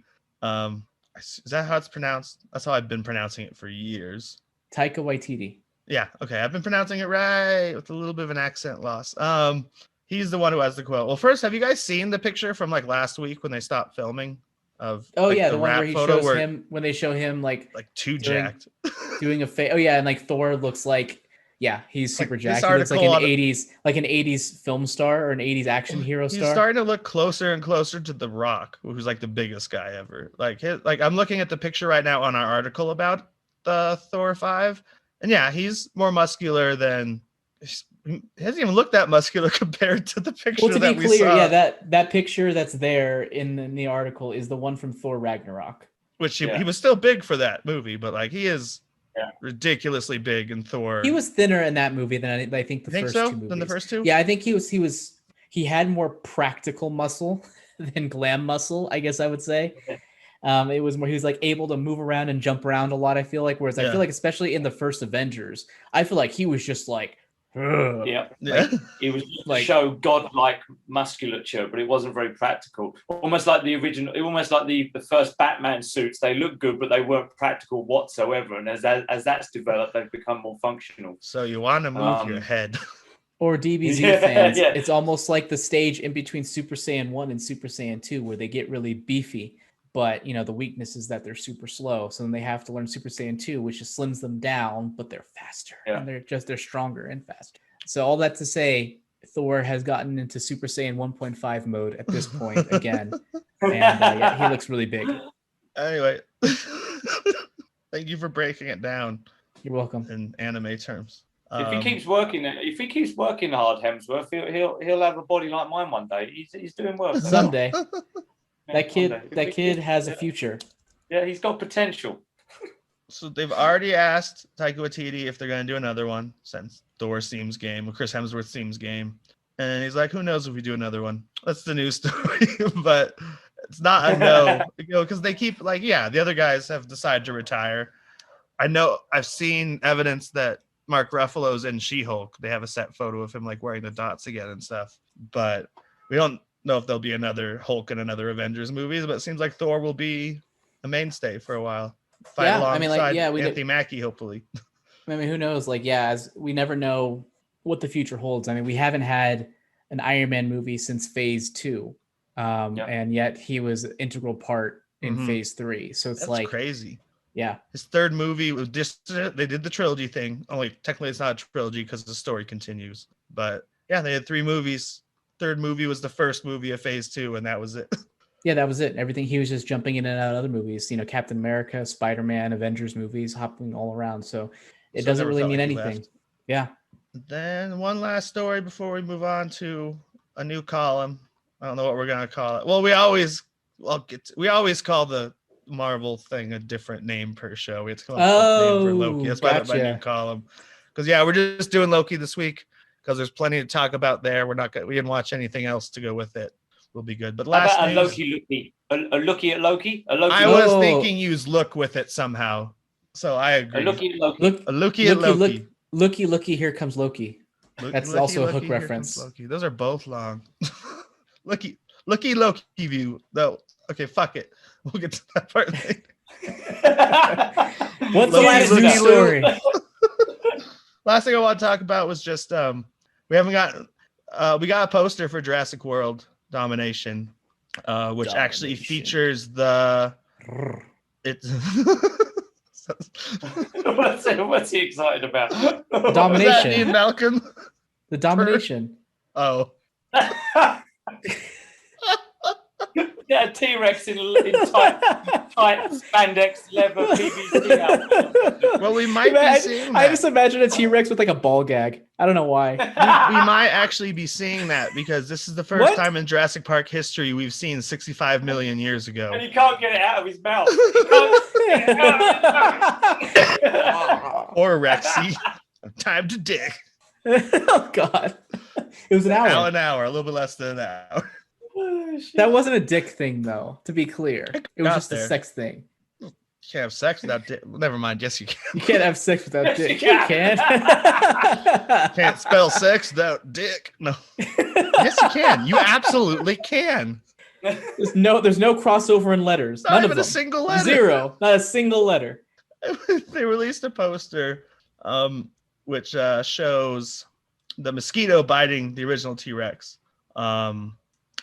is that how it's pronounced? That's how I've been pronouncing it for years. Taika Waititi. Yeah, okay. I've been pronouncing it right with a little bit of an accent loss. He's the one who has the quote. Well, first, have you guys seen the picture from last week when they stopped filming? The one where he shows him when they show him too jacked doing a face. Oh yeah, and Thor looks like he's super jacked. He looks like an 80s film star or an 80s action hero star. He's starting to look closer and closer to The Rock, who's the biggest guy ever. I'm looking at the picture right now on our article about the Thor 5, and he's more muscular than. He hasn't even looked that muscular compared to the picture to that be we clear, saw. that picture that's there in the article is the one from Thor Ragnarok. Which he was still big for that movie, but he is ridiculously big in Thor. He was thinner in that movie than I think the first two movies. Than the first two? Yeah, I think he had more practical muscle than glam muscle, I guess I would say. It was more, he was like able to move around and jump around a lot, I feel like. Whereas I feel like, especially in the first Avengers, I feel like he was just like, it was like, to show godlike musculature, but it wasn't very practical. Almost like the original, almost like the first Batman suits. They look good, but they weren't practical whatsoever. And as that's developed, they've become more functional. So you want to move your head. Or DBZ fans, it's almost like the stage in between Super Saiyan 1 and Super Saiyan 2 where they get really beefy, but the weakness is that they're super slow. So then they have to learn Super Saiyan 2, which just slims them down, but they're faster. And they're stronger and faster. So all that to say, Thor has gotten into Super Saiyan 1.5 mode at this point again. And he looks really big. Anyway, thank you for breaking it down. You're welcome. In anime terms. If he keeps working hard, Hemsworth, he'll have a body like mine one day. He's doing well. Someday. That kid has a future. Yeah, he's got potential. So they've already asked Taika Waititi if they're going to do another one since Thor's themes game, Chris Hemsworth's themes game. And he's like, who knows if we do another one? That's the news story. But it's not a no. Because they keep the other guys have decided to retire. I know I've seen evidence that Mark Ruffalo's in She-Hulk. They have a set photo of him wearing the dots again and stuff. But we don't know if there'll be another Hulk in another Avengers movies, but it seems like Thor will be a mainstay for a while. Anthony Mackie, hopefully. I mean, who knows? As we never know what the future holds. I mean, we haven't had an Iron Man movie since Phase 2, and yet he was an integral part in Phase 3. So it's crazy. Yeah, his third movie was they did the trilogy thing. Only technically it's not a trilogy because the story continues. But yeah, they had 3 movies. Third movie was the first movie of Phase 2, and that was it. Yeah, that was it. Everything, he was just jumping in and out of other movies. Captain America, Spider-Man, Avengers movies, hopping all around. So it doesn't really mean anything. Yeah. Then one last story before we move on to a new column. I don't know what we're gonna call it. Well, we always call the Marvel thing a different name per show. We have to come up with a name for Loki. That's why my new column. Because we're just doing Loki this week because there's plenty to talk about there. We didn't watch anything else to go with it. We'll be good. But last a Loki, a Looky at Loki. I was thinking use look with it somehow. So I agree. A Looky at Loki. A Looky at Loki. Looky, here comes Loki. That's also a hook reference. Loki. Those are both long. Looky view. No. Okay, fuck it. We'll get to that part later. What's the last news story? Last thing I want to talk about was just we got a poster for Jurassic World Domination, which actually features What's he excited about? Domination. Ian Malcolm. The Domination. Oh. Yeah, T-Rex in tight spandex leather PVC outfit. Well, we might be seeing that. I just imagine a T-Rex with a ball gag. I don't know why. We might actually be seeing that because this is the first time in Jurassic Park history we've seen 65 million years ago. And he can't get it out of his mouth. Or Rexy. Time to dig. Oh, God. It was an hour. An hour, a little bit less than an hour. That wasn't a dick thing, though, to be clear. It was just a sex thing. You can't have sex without dick. Well, never mind. Yes, you can. You can't have sex without dick. You can. Can't spell sex without dick. No. Yes, you can. You absolutely can. There's no crossover in letters. Not even a single letter. 0. Not a single letter. They released a poster which shows the mosquito biting the original T-Rex.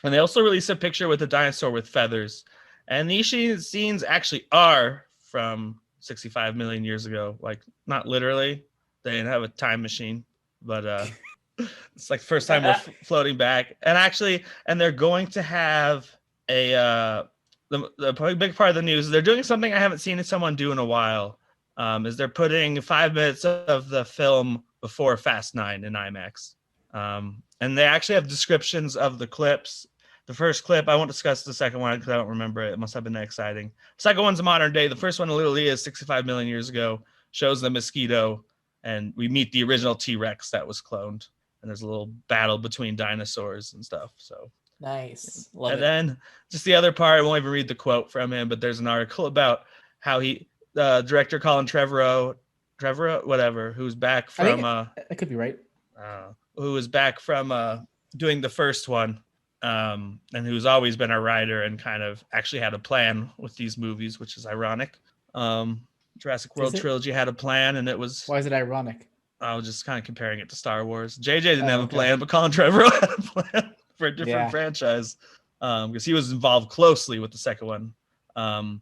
And they also released a picture with a dinosaur with feathers. And these scenes actually are from 65 million years ago. Not literally. They didn't have a time machine. But it's the first time we're floating back. And they're going to have the big part of the news. They're doing something I haven't seen someone do in a while. Is they're putting 5 minutes of the film before Fast 9 in IMAX. And they actually have descriptions of the clips. The first clip, I won't discuss the second one because I don't remember it. It must have been that exciting. The second one's modern day. The first one literally is 65 million years ago shows the mosquito, and we meet the original T-Rex that was cloned. And there's a little battle between dinosaurs and stuff. So nice. Love and it. then just the other part, I won't even read the quote from him, but there's an article about how director Colin Trevorrow, whatever, who's back from I could be right. who was back from doing the first one, and who's always been a writer and kind of actually had a plan with these movies, which is ironic. Jurassic World trilogy had a plan, and it was. Why is it ironic? I was just kind of comparing it to Star Wars. JJ didn't have a plan, but Colin Trevorrow had a plan for a different franchise, because he was involved closely with the second one.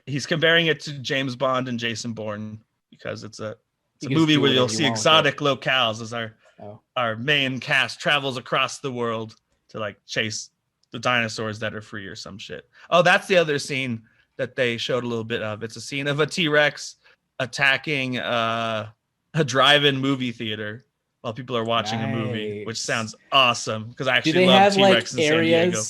He's comparing it to James Bond and Jason Bourne because it's a movie where you'll see exotic locales as our main cast travels across the world to like chase the dinosaurs that are free or some shit. Oh, that's the other scene that they showed a little bit of. It's a scene of a T-Rex attacking a drive-in movie theater while people are watching a movie, which sounds awesome because I actually love T-Rex in San Diego.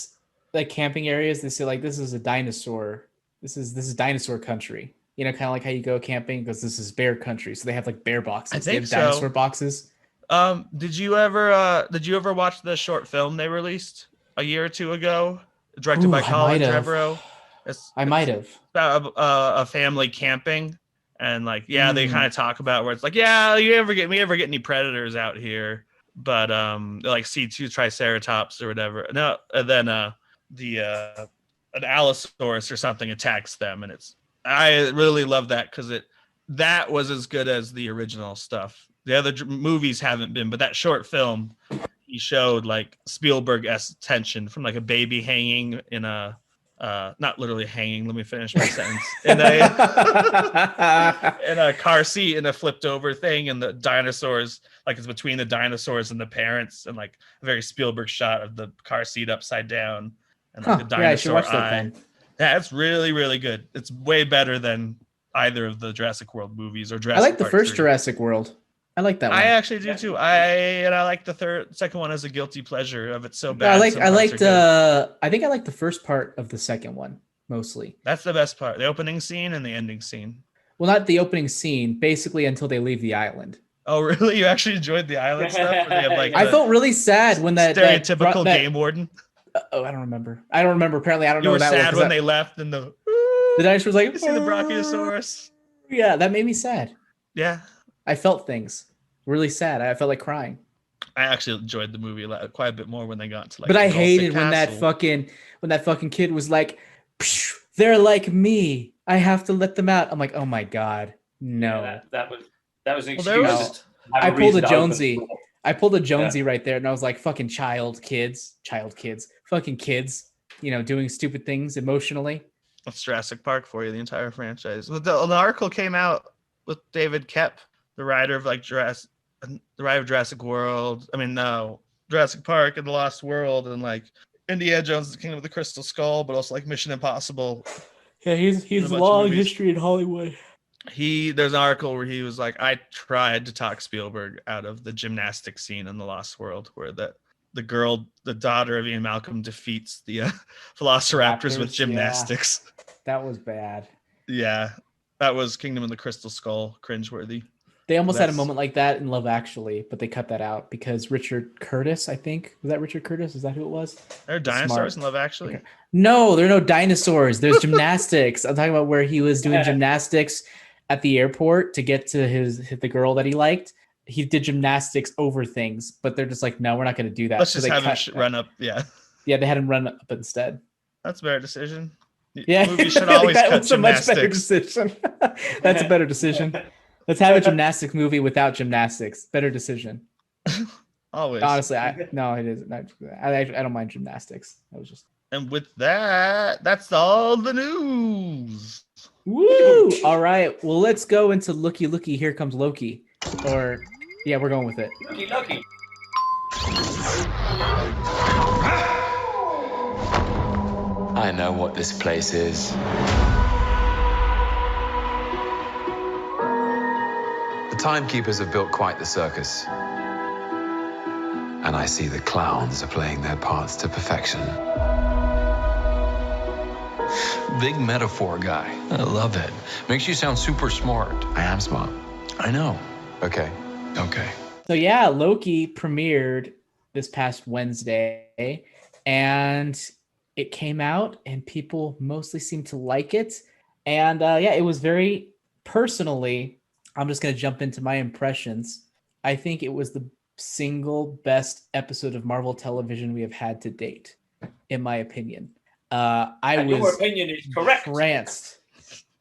Like camping areas, they say like this is a dinosaur. This is dinosaur country. You know, kind of like how you go camping because this is bear country. So they have like bear boxes. I think they have dinosaur boxes. Did you ever watch the short film they released a year or two ago, directed by Colin Trevorrow? I might have. About a family camping, and like they kind of talk about where it's like, we ever get any predators out here, but like C2 Triceratops or whatever. No, and then an Allosaurus or something attacks them, and I really love that because that was as good as the original stuff. The other movies haven't been, but that short film, he showed like Spielberg-esque tension from like a baby hanging in a not literally hanging. Let me finish my sentence. In a car seat in a flipped over thing, and the dinosaurs, like it's between the dinosaurs and the parents, and like a very Spielberg shot of the car seat upside down, and like the dinosaur eye. Yeah, it's really, really good. It's way better than either of the Jurassic World movies or Jurassic. I like the Park first 3. Jurassic World. I like that one. I actually do too. I like the second one as a guilty pleasure of it's so bad. I think I like the first part of the second one mostly. That's the best part. The opening scene and the ending scene. Well, not the opening scene, basically until they leave the island. Oh, really? You actually enjoyed the island stuff? Where they have like I felt really sad when that stereotypical game warden. I don't remember. Apparently, I don't know. You were that sad when they left, and the dinosaurs like, you see the Brachiosaurus. Yeah, that made me sad. Yeah, I felt things really sad. I felt like crying. I actually enjoyed the movie quite a bit more when they got to like. But I hated when that fucking kid was like, "They're like me. I have to let them out." I'm like, oh my god, no. Yeah, that was an excuse. I pulled a Jonesy. Right there, and I was like, fucking child kids, fucking kids, doing stupid things emotionally. That's Jurassic Park for you, the entire franchise. The article came out with David Koepp, the writer of Jurassic World. I mean, no, Jurassic Park and The Lost World, and like Indiana Jones, the Kingdom of the Crystal Skull, but also like Mission Impossible. Yeah, he's a long history in Hollywood. There's an article where he was like, I tried to talk Spielberg out of the gymnastics scene in The Lost World, where the daughter of Ian Malcolm defeats the Velociraptors with gymnastics. Yeah. That was bad. Yeah, that was Kingdom of the Crystal Skull, cringeworthy. They almost had a moment like that in Love Actually, but they cut that out because Richard Curtis, I think. Was that Richard Curtis? Is that who it was? There are dinosaurs in Love Actually? Okay. No, there are no dinosaurs. There's gymnastics. I'm talking about where he was doing gymnastics at the airport to get to the girl that he liked. He did gymnastics over things, but they're just like, no, we're not going to do that. Let's just have him run up. Yeah. Yeah, they had him run up instead. That's a better decision. Yeah, movies should always cut was gymnastics. A much better decision. That's a better decision. Let's have a gymnastics movie without gymnastics. Better decision. Always. Honestly, no, it isn't. I don't mind gymnastics. That was just. And with that, that's all the news. Woo! All right. Well, let's go into Looky. Here comes Loki. Or, yeah, we're going with it. Looky. I know what this place is. The timekeepers have built quite the circus. And I see the clowns are playing their parts to perfection. Big metaphor guy. I love it. Makes you sound super smart. I am smart. I know. Okay. So yeah, Loki premiered this past Wednesday, and it came out, and people mostly seemed to like it. And yeah, it was very personally. I'm just gonna jump into my impressions. I think it was the single best episode of Marvel television we have had to date, in my opinion. And was your opinion is correct. Entranced.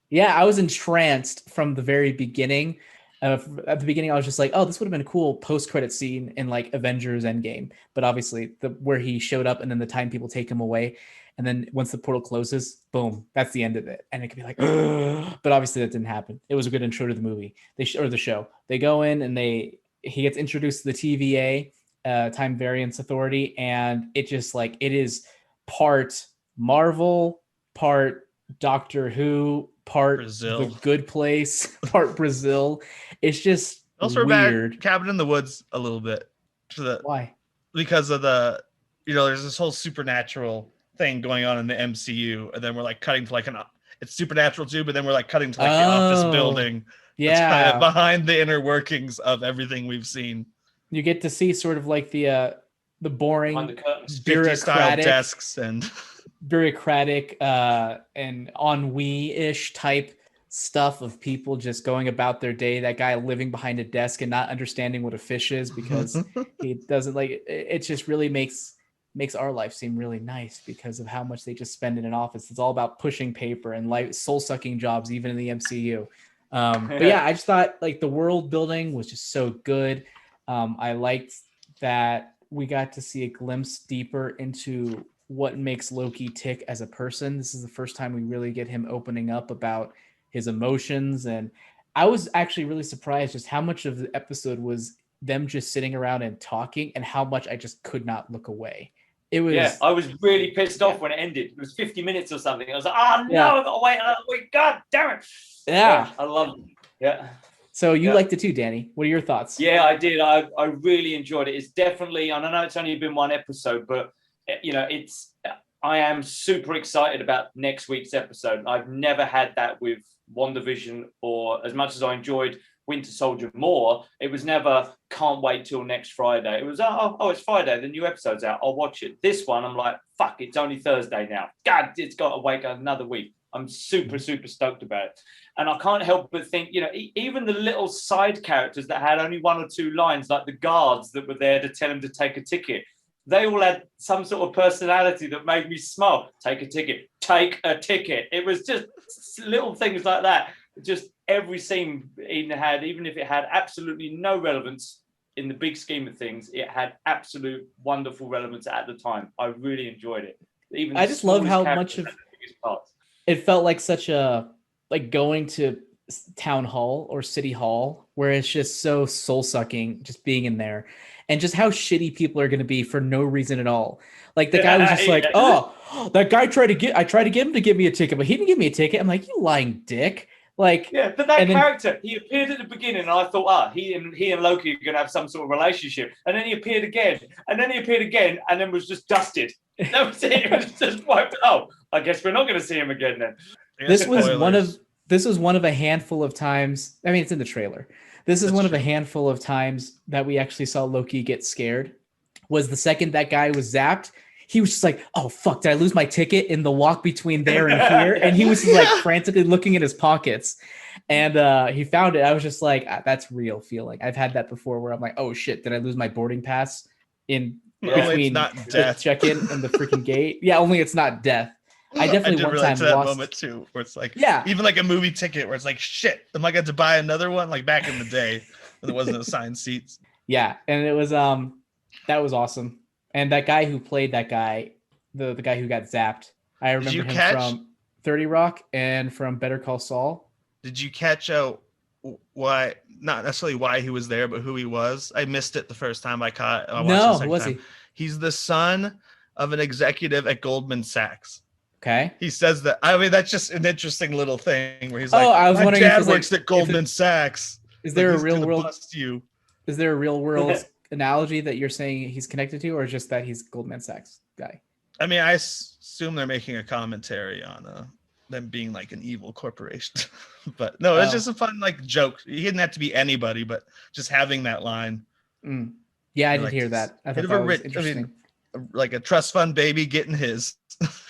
Yeah, I was entranced from the very beginning. At the beginning, I was just like, "Oh, this would have been a cool post-credit scene in like Avengers Endgame." But obviously, where he showed up and then the time people take him away, and then once the portal closes, boom, that's the end of it. And it could be like, ugh. But obviously, that didn't happen. It was a good intro to the movie, or the show. They go in and he gets introduced to the TVA, Time Variance Authority, and it just like it is part Marvel, part Doctor Who, part Brazil. The Good Place, part Brazil. It's just Also weird. bad Cabin in the Woods a little bit. Why? Because of there's this whole supernatural thing going on in the MCU, and then we're like cutting to like it's supernatural too, but then we're like cutting to like the office building. Yeah, that's kind of behind the inner workings of everything we've seen. You get to see sort of like the boring bureaucratic desks and bureaucratic and ennui-ish type stuff of people just going about their day. That guy living behind a desk and not understanding what a fish is because he doesn't like it. Just really makes our life seem really nice because of how much they just spend in an office. It's all about pushing paper and soul-sucking jobs, even in the MCU. But yeah, I just thought like the world building was just so good. I liked that we got to see a glimpse deeper into what makes Loki tick as a person. This is the first time we really get him opening up about his emotions. And I was actually really surprised just how much of the episode was them just sitting around and talking and how much I just could not look away. It was, yeah, I was really pissed off when it ended. It was 50 minutes or something. I was like, oh no, I've got to wait, God damn it. Yeah. I loved it. Yeah. So you liked it too, Danny. What are your thoughts? Yeah, I did. I really enjoyed it. It's definitely, and I know it's only been one episode, but I am super excited about next week's episode. I've never had that with WandaVision, or as much as I enjoyed Winter Soldier more, it was never can't wait till next Friday. It was, it's Friday, the new episode's out, I'll watch it. This one, I'm like, fuck, it's only Thursday now. God, it's got to wait another week. I'm super, super stoked about it. And I can't help but think, even the little side characters that had only one or two lines, like the guards that were there to tell him to take a ticket, they all had some sort of personality that made me smile. Take a ticket. Take a ticket. It was just little things like that. Just every scene even if it had absolutely no relevance in the big scheme of things, it had absolute wonderful relevance at the time. I really enjoyed it. Even I just love how much of it felt like such a going to town hall or city hall where it's just so soul-sucking just being in there, and just how shitty people are going to be for no reason at all. Like the guy was just like, that guy I tried to get him to give me a ticket, but he didn't give me a ticket. I'm like, you lying dick. Like, yeah, but that character, he appeared at the beginning, and I thought, he and Loki are going to have some sort of relationship, and then he appeared again, and then was just dusted. That was it. It was just wiped. Oh, I guess we're not going to see him again then. This was one of a handful of times. I mean, it's in the trailer. This is one of a handful of times that we actually saw Loki get scared. Was the second that guy was zapped, he was just like, oh, fuck, did I lose my ticket in the walk between there and here? And he was just like frantically looking in his pockets. And he found it. I was just like, that's real feeling. I've had that before where I'm like, oh, shit, did I lose my boarding pass in between the check-in and the freaking gate? Yeah, only it's not death. I definitely one time to that moment too, where it's like, even like a movie ticket where it's like, shit, am I going to buy another one? Like back in the day when there wasn't assigned seats. Yeah, and it was that was awesome. And that guy who played that guy, the guy who got zapped, I remember him from 30 Rock and from Better Call Saul. Did you catch out why, not necessarily why he was there, but who he was? I missed it the first time I caught it. No, who was he? He's the son of an executive at Goldman Sachs. Okay. He says that. I mean, that's just an interesting little thing where he's like, I was my wondering dad works at Goldman Sachs. Is there a real world? Is there a real world analogy that you're saying he's connected to, or just that he's Goldman Sachs guy? I mean, I assume they're making a commentary on them being like an evil corporation. But no, it's just a fun like joke. He didn't have to be anybody, but just having that line. Yeah, I did hear that. I thought that was interesting. Like a trust fund baby getting his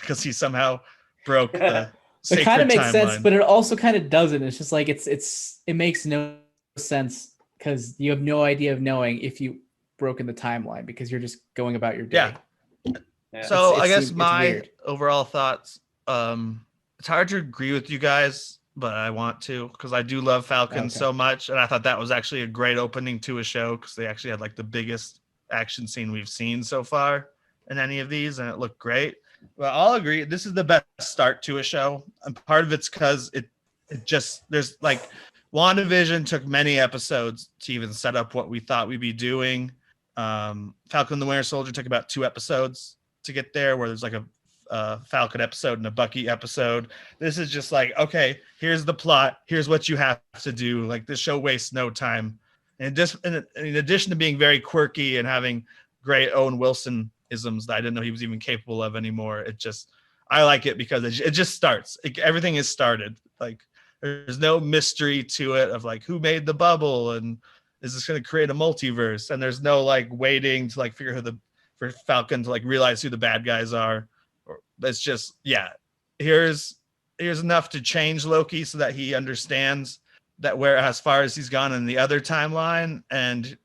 because he somehow broke the it kind of makes timeline. sense, but it also kind of doesn't. It's just like it makes no sense because you have no idea of knowing if you broken the timeline because you're just going about your day. Yeah. So I guess my overall thoughts, it's hard to agree with you guys, but I want to because I do love Falcon so much. And I thought that was actually a great opening to a show because they actually had like the biggest action scene we've seen so far in any of these, and it looked great. Well, I'll agree. This is the best start to a show. And part of it's because it just, there's like WandaVision took many episodes to even set up what we thought we'd be doing. Falcon and the Winter Soldier took about 2 episodes to get there, where there's like a Falcon episode and a Bucky episode. This is just like, okay, here's the plot. Here's what you have to do. Like this show wastes no time. And just in addition to being very quirky and having great Owen Wilson isms that I didn't know he was even capable of anymore, I like it because it just starts. Everything is started. Like there's no mystery to it of like who made the bubble and is this going to create a multiverse? And there's no like waiting to like figure for Falcon to like realize who the bad guys are. It's just, here's enough to change Loki so that he understands that where as far as he's gone in the other timeline, and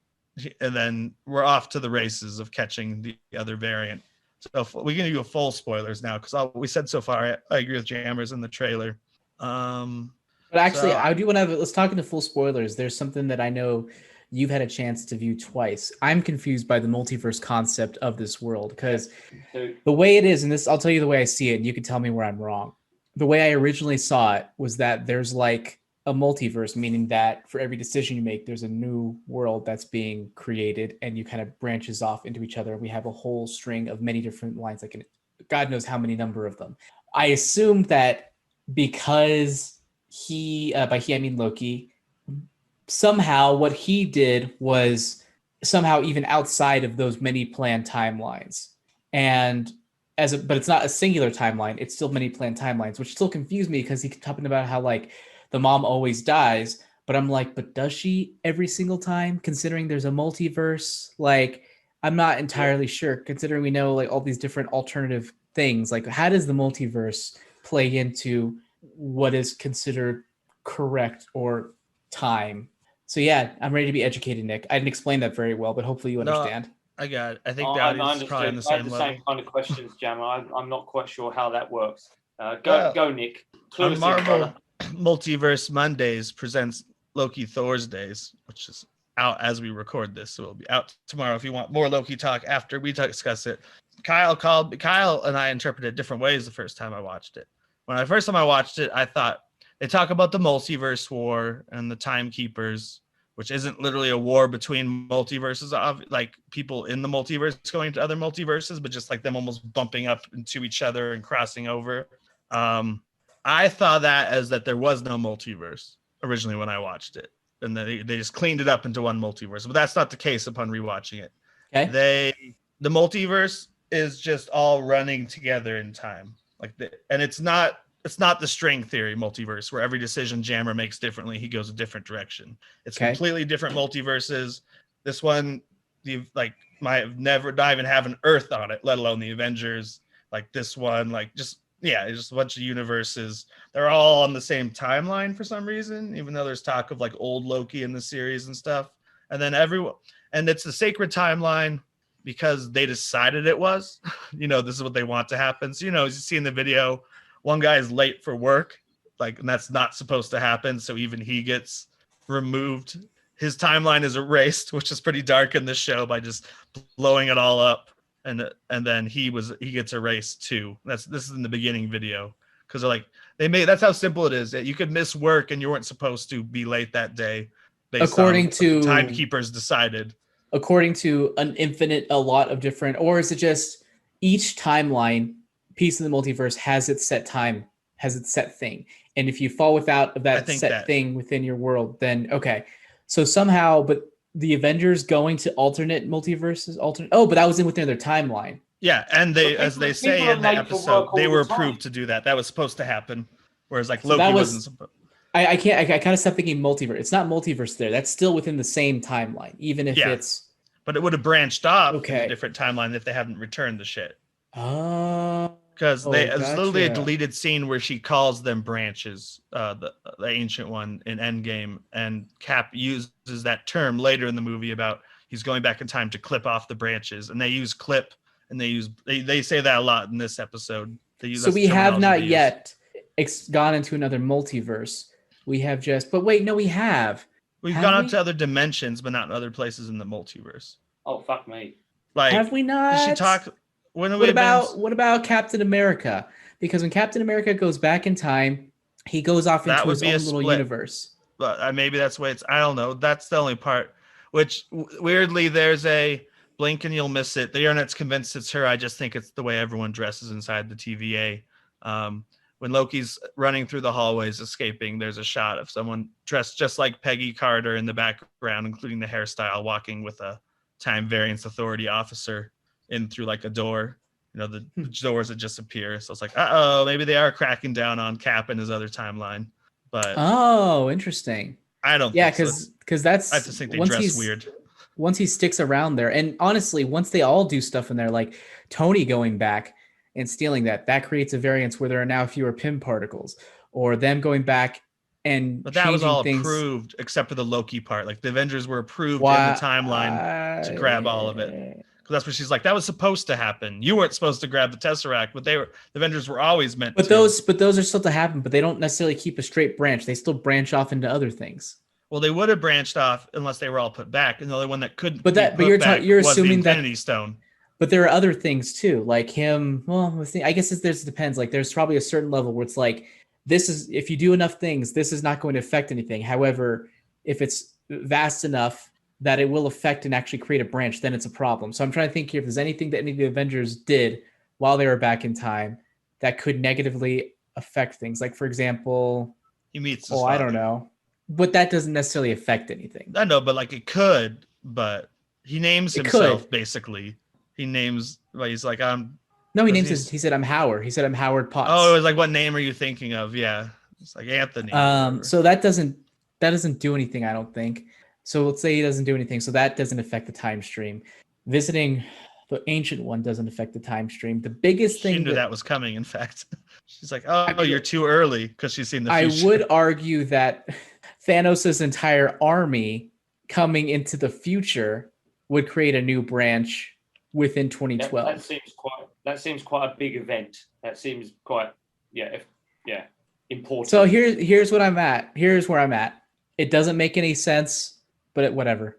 then we're off to the races of catching the other variant. So we can do a full spoilers now because all we said so far, I agree with Jammers in the trailer. But actually, I do want to let's talk into full spoilers. There's something that I know you've had a chance to view twice. I'm confused by the multiverse concept of this world because the way it is, and this I'll tell you the way I see it, and you can tell me where I'm wrong. The way I originally saw it was that there's like a multiverse, meaning that for every decision you make, there's a new world that's being created and you kind of branches off into each other. We have a whole string of many different lines, like God knows how many number of them. I assumed that because by he I mean Loki, somehow what he did was somehow even outside of those many planned timelines. And but it's not a singular timeline, it's still many planned timelines, which still confused me because he's talking about how like the mom always dies, but I'm like, but does she every single time, considering there's a multiverse? Like, I'm not entirely sure, considering we know like all these different alternative things. Like, how does the multiverse play into what is considered correct or time? So yeah, I'm ready to be educated, Nick. I didn't explain that very well, but hopefully you understand. No, I got it. I think that is probably on the same level. Same kind of questions, Jammer. I'm not quite sure how that works. Go, Nick. Marvel Multiverse Mondays presents Loki Thor's Days, which is out as we record this, so it'll be out tomorrow. If you want more Loki talk after we discuss it, Kyle and I interpreted it different ways the first time I watched it. When the first time I watched it, I thought they talk about the multiverse war and the timekeepers, which isn't literally a war between multiverses of like people in the multiverse going to other multiverses, but just like them almost bumping up into each other and crossing over. I thought that as that there was no multiverse originally when I watched it, and they just cleaned it up into one multiverse. But that's not the case upon rewatching it. Okay. The multiverse is just all running together in time, and it's not the string theory multiverse where every decision Jammer makes differently, he goes a different direction. It's completely different multiverses. This one, might never not even have an Earth on it, let alone the Avengers. Like this one, it's just a bunch of universes. They're all on the same timeline for some reason, even though there's talk of like old Loki in the series and stuff. And then and it's the sacred timeline because they decided it was, this is what they want to happen. So, as you see in the video, one guy is late for work, and that's not supposed to happen. So even he gets removed. His timeline is erased, which is pretty dark in this show by just blowing it all up. And then he gets erased too. This is in the beginning video because that's how simple it is. That you could miss work and you weren't supposed to be late that day. According to timekeepers decided. According to a lot of different, or is it just each timeline piece of the multiverse has its set time, has its set thing, and if you fall without of that thing within your world, then okay. So somehow, but the Avengers going to alternate multiverses, but that was within their timeline. Yeah, and as they say people are in the late for episode, work all they the were time. approved to do that. That was supposed to happen. Whereas like So Loki that wasn't was supposed. I kind of stopped thinking multiverse. It's not multiverse there. That's still within the same timeline, even if Yeah. it's But it would have branched off in Okay. a different timeline if they hadn't returned the shit. oh Because it's literally a gotcha. deleted scene where she calls them branches, the ancient one in Endgame, and Cap uses that term later in the movie about he's going back in time to clip off the branches, and they use clip, and they say that a lot in this episode. They use So that's the we have terminology not they use. yet gone into another multiverse. We have just, but wait, no, we have. We've Have gone out we? to other dimensions, but not in other places in the multiverse. Oh, fuck me. Like, Have we not? did she talk? When have What we been? what about Captain America? Because when Captain America goes back in time, he goes off That into would his be a own little split. universe. But maybe that's the way it's. I don't know. That's the only part. Which weirdly, there's a blink and you'll miss it. The internet's convinced it's her. I just think it's the way everyone dresses inside the TVA. When Loki's running through the hallways escaping, there's a shot of someone dressed just like Peggy Carter in the background, including the hairstyle, walking with a time variance authority officer in through like a door. You know, the doors that just appear. So it's like, maybe they are cracking down on Cap and his other timeline. But Oh, interesting. I don't Yeah, think so. because that's I just think they once dress he's weird. once he sticks around there, and honestly, once they all do stuff in there, like Tony going back and stealing that creates a variance where there are now fewer Pym particles, or them going back and But that was all things. approved except for the Loki part. Like the Avengers were approved in the timeline to grab all of it. Because that's what she's like. That was supposed to happen. You weren't supposed to grab the Tesseract, but the Avengers were always meant But to. those are still to happen, but they don't necessarily keep a straight branch. They still branch off into other things. Well, they would have branched off unless they were all put back. And the only one that couldn't But be put back you're was assuming the Infinity Stone. But there are other things too, like him. Well, I guess it depends. Like there's probably a certain level where it's like, this is, if you do enough things, this is not going to affect anything. However, if it's vast enough that it will affect and actually create a branch, then it's a problem. So I'm trying to think here if there's anything that any of the Avengers did while they were back in time that could negatively affect things. Like, for example, He meets his I father. don't know. But that doesn't necessarily affect anything. I know, but like it could, but he names himself basically. He names, like, he's like, No, he names he said, I'm Howard. He said, I'm Howard Potts. Oh, it was like, what name are you thinking of? Yeah. It's like Anthony. So that doesn't do anything, I don't think. So let's say he doesn't do anything. So that doesn't affect the time stream. Visiting the Ancient One doesn't affect the time stream. The biggest thing she knew that was coming, in fact. She's like, oh, you're too early because she's seen the future. I would argue that Thanos' entire army coming into the future would create a new branch within 2012. That seems quite a big event. That seems quite important. So here's what I'm at. Here's where I'm at. It doesn't make any sense, but whatever.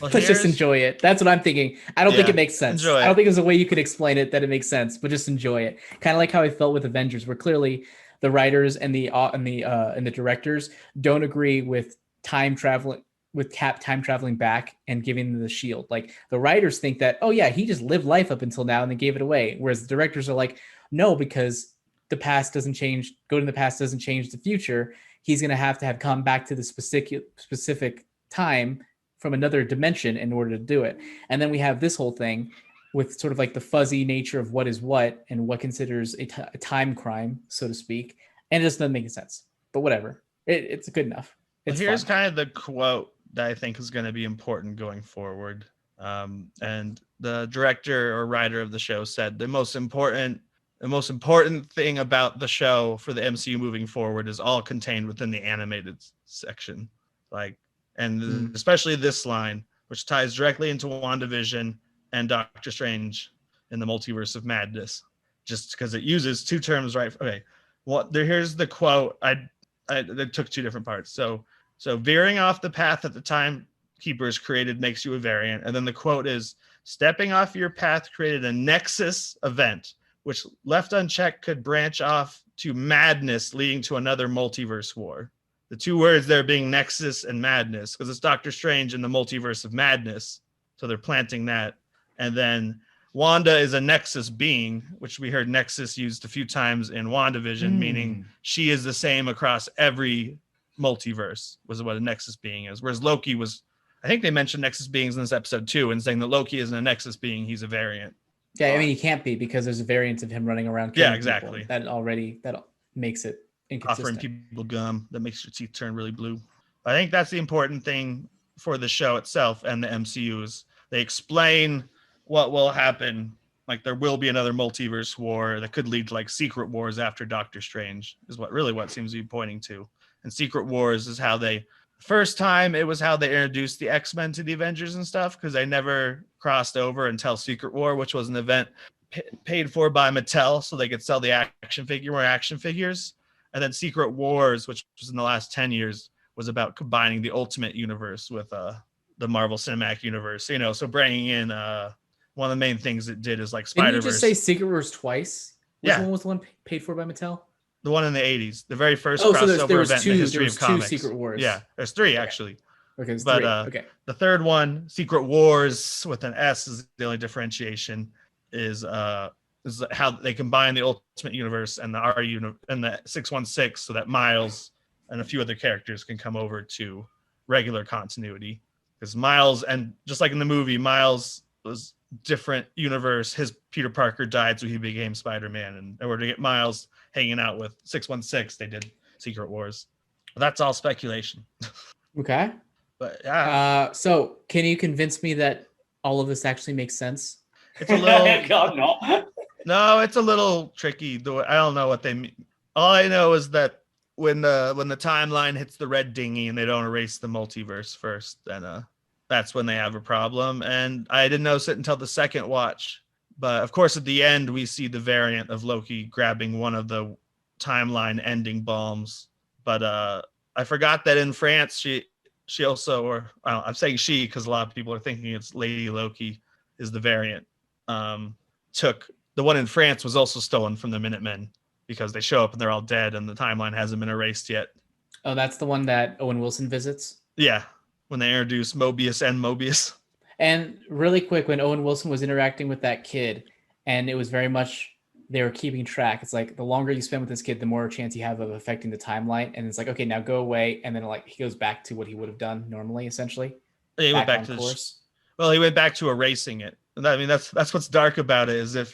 Well, Let's just enjoy it. That's what I'm thinking. I don't think it makes sense. Enjoy it. I don't think there's a way you could explain it that it makes sense, but just enjoy it. Kind of like how I felt with Avengers, where clearly the writers and the directors don't agree with time traveling, with Cap time traveling back and giving the shield. Like the writers think that, oh yeah, he just lived life up until now and then gave it away. Whereas the directors are like, no, because the past doesn't change. Going to the past doesn't change the future. He's going to have come back to the specific time from another dimension in order to do it. And then we have this whole thing with sort of like the fuzzy nature of what is what and what considers a time crime, so to speak. And it just doesn't make sense, but whatever. It's good enough. Here's kind of the quote that I think is going to be important going forward. And the director or writer of the show said the most important thing about the show for the MCU moving forward is all contained within the animated section. And especially this line, which ties directly into WandaVision and Doctor Strange in the Multiverse of Madness, just because it uses two terms, right? Okay. Well, here's the quote. I took two different parts. So veering off the path that the timekeepers created makes you a variant. And then the quote is, stepping off your path created a nexus event, which left unchecked could branch off to madness, leading to another multiverse war. The two words there being nexus and madness, because it's Doctor Strange in the Multiverse of Madness. So they're planting that. And then Wanda is a nexus being, which we heard nexus used a few times in WandaVision, meaning she is the same across every multiverse, was what a nexus being is. Whereas Loki was, I think they mentioned nexus beings in this episode too, and saying that Loki isn't a nexus being, he's a variant. Yeah, I mean, he can't be because there's a variant of him running around. Yeah, killing exactly. people. That makes it inconsistent. Offering people gum that makes your teeth turn really blue. I think that's the important thing for the show itself and the MCU is they explain what will happen. Like there will be another multiverse war that could lead to like secret wars after Doctor Strange is what seems to be pointing to. And secret wars is how they first time it was how they introduced the X-Men to the Avengers and stuff because they never crossed over until Secret War, which was an event paid for by Mattel so they could sell the action figures. And then Secret Wars, which was in the last 10 years, was about combining the Ultimate Universe with the Marvel Cinematic Universe. So bringing in one of the main things it did is like Spider-Verse. Didn't you just say Secret Wars twice? Which one was the one paid for by Mattel? The one in the 80s, the very first crossover event in the history of comics. Two Secret Wars. Yeah, there's three actually. Okay, but okay. The third one, Secret Wars with an S, is the only differentiation. Is how they combine the Ultimate Universe and the and the 616, so that Miles and a few other characters can come over to regular continuity. Because Miles, and just like in the movie, Miles was different universe. His Peter Parker died, so he became Spider-Man. And in order to get Miles hanging out with 616, they did Secret Wars. But that's all speculation. Okay. But yeah. So can you convince me that all of this actually makes sense? It's a little. God, no. No, it's a little tricky. I don't know what they mean. All I know is that when the timeline hits the red dinghy and they don't erase the multiverse first, then that's when they have a problem. And I didn't notice it until the second watch. But of course, at the end, we see the variant of Loki grabbing one of the timeline ending bombs. But I forgot that in France, she also, or I'm saying she because a lot of people are thinking it's Lady Loki is the variant. Took the one in France was also stolen from the Minutemen because they show up and they're all dead and the timeline hasn't been erased yet. Oh, that's the one that Owen Wilson visits? Yeah, when they introduce Mobius and Mobius. And really quick, when Owen Wilson was interacting with that kid, and it was very much they were keeping track. It's like the longer you spend with this kid, the more chance you have of affecting the timeline. And it's like, okay, now go away. And then like he goes back to what he would have done normally, essentially. He went back to course. He went back to erasing it. I mean, that's what's dark about it is if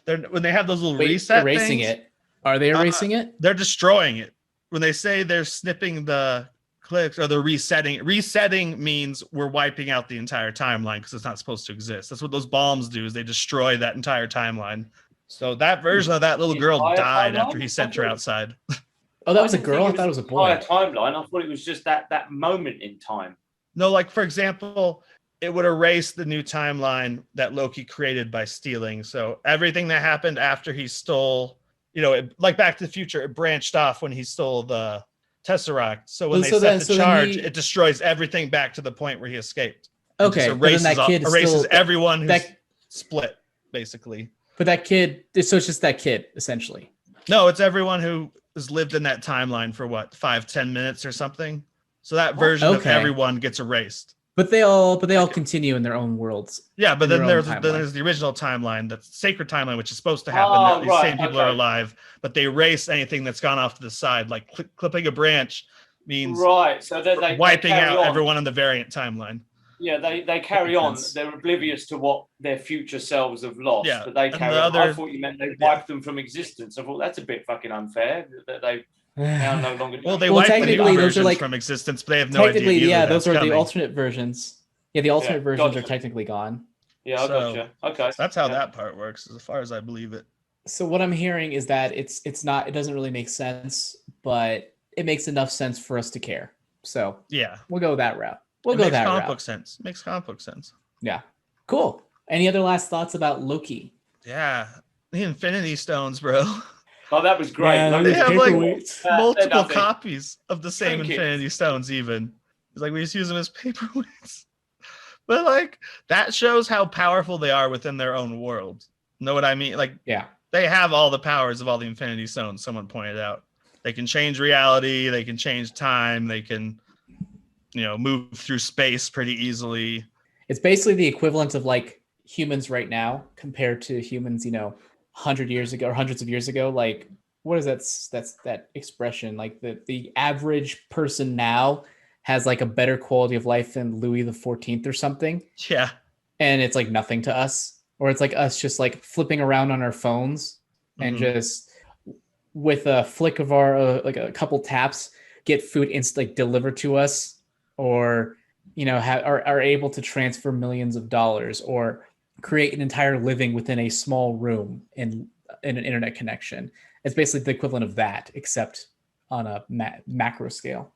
when they have those little reset erasing things, it. Are they erasing it? They're destroying it. When they say they're snipping the clips or they're resetting. Resetting means we're wiping out the entire timeline because it's not supposed to exist. That's what those bombs do is they destroy that entire timeline. So that version of that little girl died after he sent her outside. Oh, that was a girl? I thought it was a boy. Timeline. I thought it was just that moment in time. No, like for example, it would erase the new timeline that Loki created by stealing. So everything that happened after he stole, like Back to the Future, it branched off when he stole the Tesseract. So when they set the charge, it destroys everything back to the point where he escaped. Okay, erases everyone who's split, basically. But that kid, so it's just that kid, essentially. No, it's everyone who has lived in that timeline for 5-10 minutes or something. So that version of everyone gets erased. But they all continue in their own worlds. Yeah, but then there's the original timeline, the sacred timeline, which is supposed to happen. These same people are alive, but they erase anything that's gone off to the side. Like clipping a branch means so they wiping out everyone on the variant timeline. Yeah, they carry on. They're oblivious to what their future selves have lost. Yeah, but they carry on. I thought you meant they wiped them from existence. I thought that's a bit fucking unfair that they now no longer. Well, they wiped the new versions from existence, but they have no idea. Technically, yeah, those are the alternate versions. Yeah, the alternate versions are technically gone. Yeah, I gotcha. Okay, that's how that part works, as far as I believe it. So what I'm hearing is that it's not. It doesn't really make sense, but it makes enough sense for us to care. So yeah, we'll go that route. We'll go that route. Makes comic book sense. Yeah. Cool. Any other last thoughts about Loki? Yeah. The Infinity Stones, bro. Oh, that was great. Yeah, they have like multiple copies of the same Infinity Stones even. It's like we just use them as paperweights. But like that shows how powerful they are within their own world. Know what I mean? Like they have all the powers of all the Infinity Stones, someone pointed out. They can change reality, they can change time, they can move through space pretty easily. It's basically the equivalent of like humans right now compared to humans, 100 years ago or hundreds of years ago. Like, what is that? That's that expression. Like the average person now has like a better quality of life than Louis the 14th or something. Yeah. And it's like nothing to us. or it's like us just like flipping around on our phones and just with a flick of our like a couple taps get food like delivered to us, or are able to transfer millions of dollars or create an entire living within a small room in an internet connection. It's basically the equivalent of that, except on a macro scale.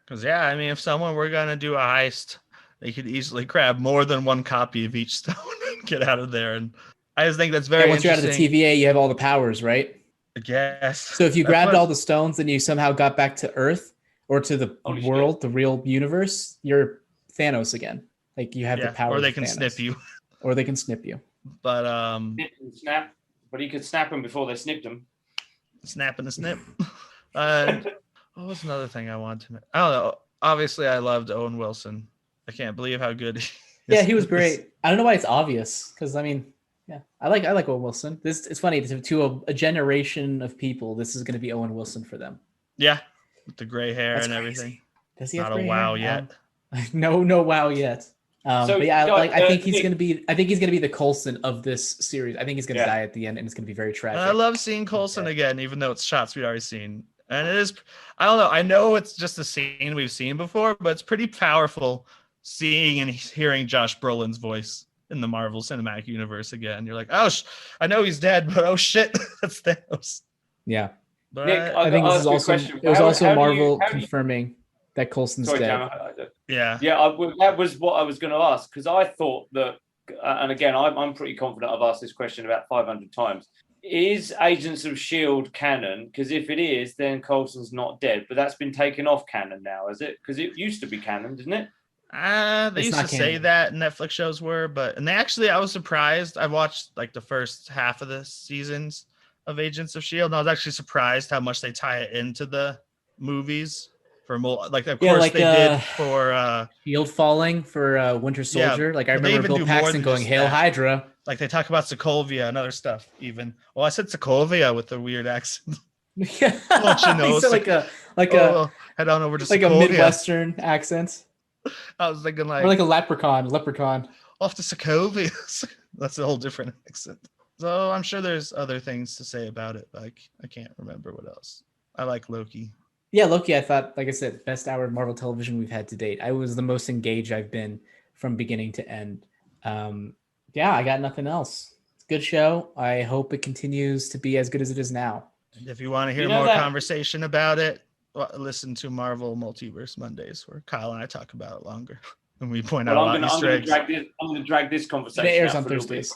Because I mean, if someone were gonna do a heist, they could easily grab more than one copy of each stone and get out of there. And I just think that's very once interesting. You're out of the TVA, you have all the powers, right? I guess. So if you grabbed all the stones and you somehow got back to Earth or to the world, the real universe, you're Thanos again. Like you have the power. Or they can snip you. Or they can snip you. But snap. But he could snap them before they snipped him. Snap and a snip. What was another thing I wanted to know? I don't know. Obviously, I loved Owen Wilson. I can't believe how good he is. Yeah, he was great. I don't know why it's obvious, because I mean, yeah, I like Owen Wilson. It's funny to a generation of people. This is going to be Owen Wilson for them. Yeah, with the gray hair That's and crazy. everything. Does he Not have a gray wow hair? yet. No wow yet. But yeah, I think he's going to be. I think he's going to be the Coulson of this series. I think he's going to die at the end, and it's going to be very tragic. I love seeing Coulson again, even though it's shots we've already seen. And it is, I don't know. I know it's just a scene we've seen before, but it's pretty powerful seeing and hearing Josh Brolin's voice in the Marvel Cinematic Universe again. You're like, oh, I know he's dead, but oh shit, that's Thanos. Yeah. But Nick, I think this is also it was also Marvel confirming that Coulson's dead. Yeah. That was what I was going to ask, because I thought that, and again, I'm pretty confident I've asked this question about 500 times. Is Agents of S.H.I.E.L.D. canon? Because if it is, then Coulson's not dead. But that's been taken off canon now, is it? Because it used to be canon, didn't it? They used to say that Netflix shows were, and I was surprised. I watched like the first half of the seasons of Agents of S.H.I.E.L.D. and I was actually surprised how much they tie it into the movies. For like, of course, they did for Shield falling for Winter Soldier. Yeah, like I remember Bill Paxton going, "Hail Hydra!" Like they talk about Sokovia and other stuff. Even I said Sokovia with a weird accent. Yeah, head on over to like Sokovia. A Midwestern accent. I was thinking or like a leprechaun. Off to Sokovia. That's a whole different accent. So I'm sure there's other things to say about it, but I can't remember what else. I like Loki. Yeah, Loki, I thought, like I said, best hour of Marvel television we've had to date. I was the most engaged I've been from beginning to end. Yeah, I got nothing else. It's a good show. I hope it continues to be as good as it is now. If you want to hear more conversation about it, listen to Marvel Multiverse Mondays, where Kyle and I talk about it longer. And we point out I'm going to drag this conversation. It airs on Thursdays.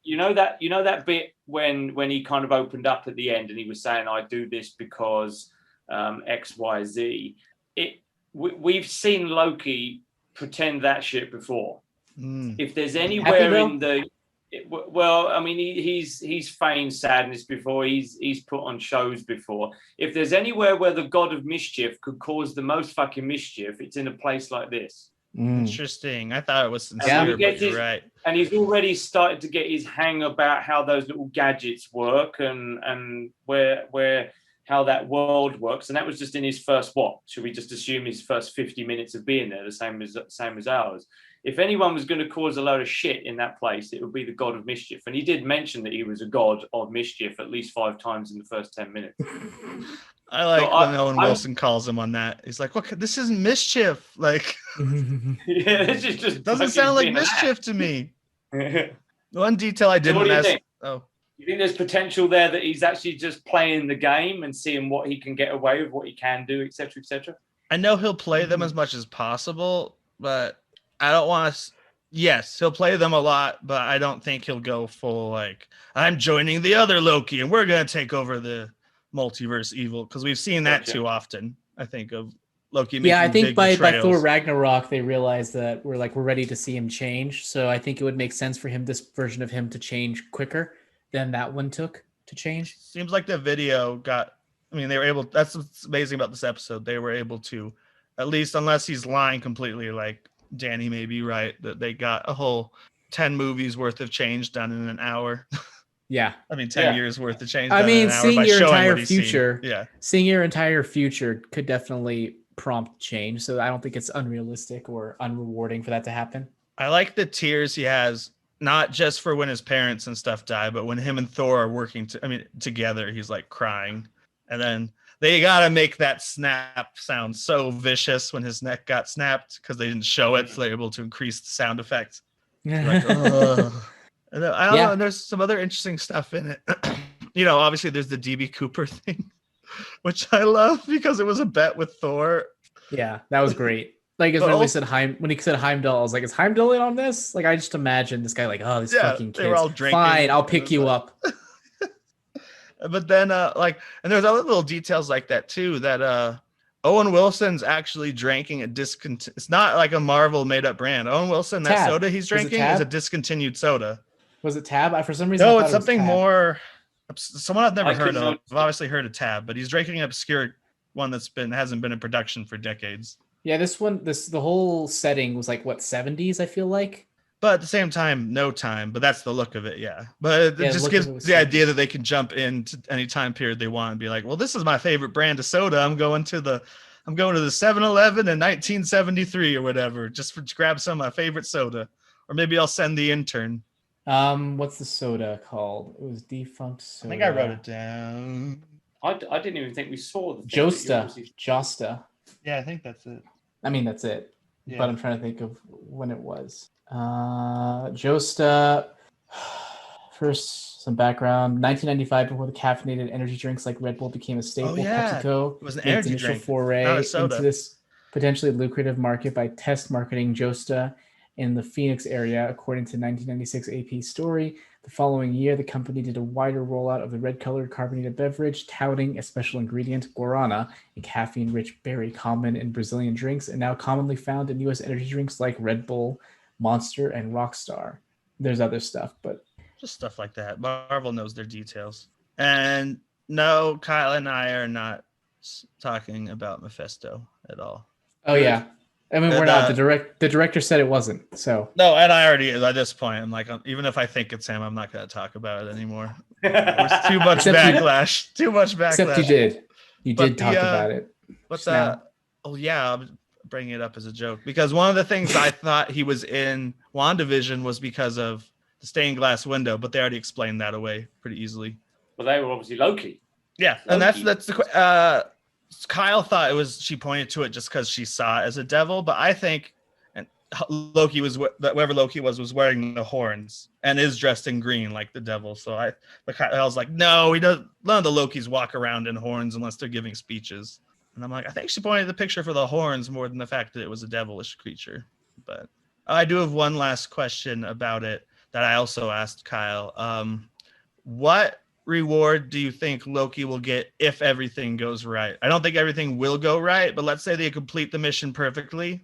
You know that bit when he kind of opened up at the end and he was saying, "I do this because X, Y, Z." We've seen Loki pretend that shit before. If there's anywhere in the, I mean, he's feigned sadness before. He's put on shows before. If there's anywhere where the God of Mischief could cause the most fucking mischief, it's in a place like this. Interesting. I thought it was sincere, but you're right. And he's already started to get his hang about how those little gadgets work and where how that world works. And that was just in his first should we just assume his first 50 minutes of being there, the same as ours? If anyone was going to cause a load of shit in that place, it would be the God of Mischief. And he did mention that he was a God of Mischief at least 5 times in the first 10 minutes. I like when Owen Wilson calls him on that. He's like, "What? This isn't mischief." Like, yeah, this is just doesn't sound like mischief to me. One detail I didn't ask. Oh, you think there's potential there that he's actually just playing the game and seeing what he can get away with, what he can do, etc., etc.? I know he'll play them as much as possible, but I don't want to. Yes, he'll play them a lot, but I don't think he'll go full like, "I'm joining the other Loki and we're gonna take over the multiverse evil," because we've seen that too often. I think of Loki making I think big by betrayals. Thor Ragnarok they realized that we're ready to see him change. So I think it would make sense for this version of him to change quicker than that one took to change. Seems like the video got. I mean, they were able. That's what's amazing about this episode. They were able to, at least unless he's lying completely, like Danny may be right, that they got a whole 10 movies worth of change done in an hour. Yeah. I mean, 10 years worth of change. I mean, seeing your entire future, yeah, seeing your entire future could definitely prompt change. So I don't think it's unrealistic or unrewarding for that to happen. I like the tears he has not just for when his parents and stuff die, but when him and Thor are working together, he's like crying. And then they got to make that snap sound so vicious when his neck got snapped because they didn't show it. So they're able to increase the sound effect. Like, ugh. And I don't know. And there's some other interesting stuff in it. Obviously there's the DB Cooper thing, which I love because it was a bet with Thor. Yeah, that was great. Like, when he said Heimdall, I was like, is Heimdall in on this? Like, I just imagine this guy like, oh, these fucking kids. They were all drinking. Fine, I'll pick you up. But then, and there's other little details like that too, that Owen Wilson's actually drinking it's not like a Marvel made-up brand. Owen Wilson, that soda he's drinking is a discontinued soda. Was it Tab? For some reason, no, it's something more. Someone I've never heard of. I've obviously heard of Tab, but he's drinking an obscure one hasn't been in production for decades. Yeah, the whole setting was like what 70s, I feel like. But at the same time, no time. But that's the look of it, yeah. But it just gives the idea that they can jump into any time period they want and be like, well, this is my favorite brand of soda. I'm going to the 7-Eleven in 1973 or whatever, just to grab some of my favorite soda. Or maybe I'll send the intern. What's the soda called? It was Defunct Soda. I think I wrote it down. I didn't even think we saw the Josta. Yeah, I think that's it. I mean, that's it. Yeah. But I'm trying to think of when it was. Josta. First, some background. 1995, before the caffeinated energy drinks like Red Bull became a staple, PepsiCo it was an energy initial drink, foray into this potentially lucrative market by test marketing Josta in the Phoenix area, according to 1996 AP story. The following year, the company did a wider rollout of the red-colored carbonated beverage, touting a special ingredient, guarana, a caffeine-rich berry common in Brazilian drinks and now commonly found in U.S. energy drinks like Red Bull, Monster, and Rockstar. There's other stuff, but... just stuff like that. Marvel knows their details. And no, Kyle and I are not talking about Mephisto at all. Oh, yeah. I mean, we're not. The director said it wasn't. So no, and I already at this point, I'm like, even if I think it's him, I'm not going to talk about it anymore. There's too much backlash. Too much backlash. Except you did. You did talk about it. What's that? Oh yeah, I'm bringing it up as a joke because one of the things I thought he was in WandaVision was because of the stained glass window, but they already explained that away pretty easily. Well, they were obviously Loki. Yeah, Loki. And that's the. Kyle thought she pointed to it just because she saw it as a devil, but I think Loki was whoever Loki was wearing the horns and is dressed in green like the devil. So I was like, no, he doesn't. None of the Lokis walk around in horns unless they're giving speeches. And I'm like, I think she pointed the picture for the horns more than the fact that it was a devilish creature. But I do have one last question about it that I also asked Kyle. What reward do you think Loki will get if everything goes right? I don't think everything will go right, but let's say they complete the mission perfectly.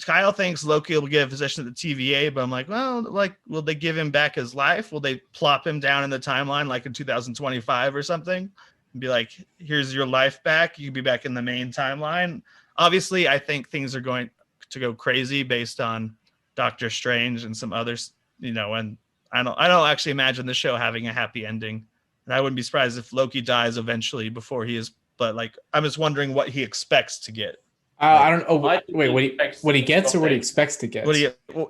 Kyle thinks Loki will get a position at the TVA, but I'm like, well, will they give him back his life? Will they plop him down in the timeline like in 2025 or something? And be like, here's your life back. You can be back in the main timeline. Obviously, I think things are going to go crazy based on Doctor Strange and some others, and I don't actually imagine the show having a happy ending. And I wouldn't be surprised if Loki dies eventually before he is, but I'm just wondering what he expects to get. I don't know. Wait, what he gets or what he expects to get?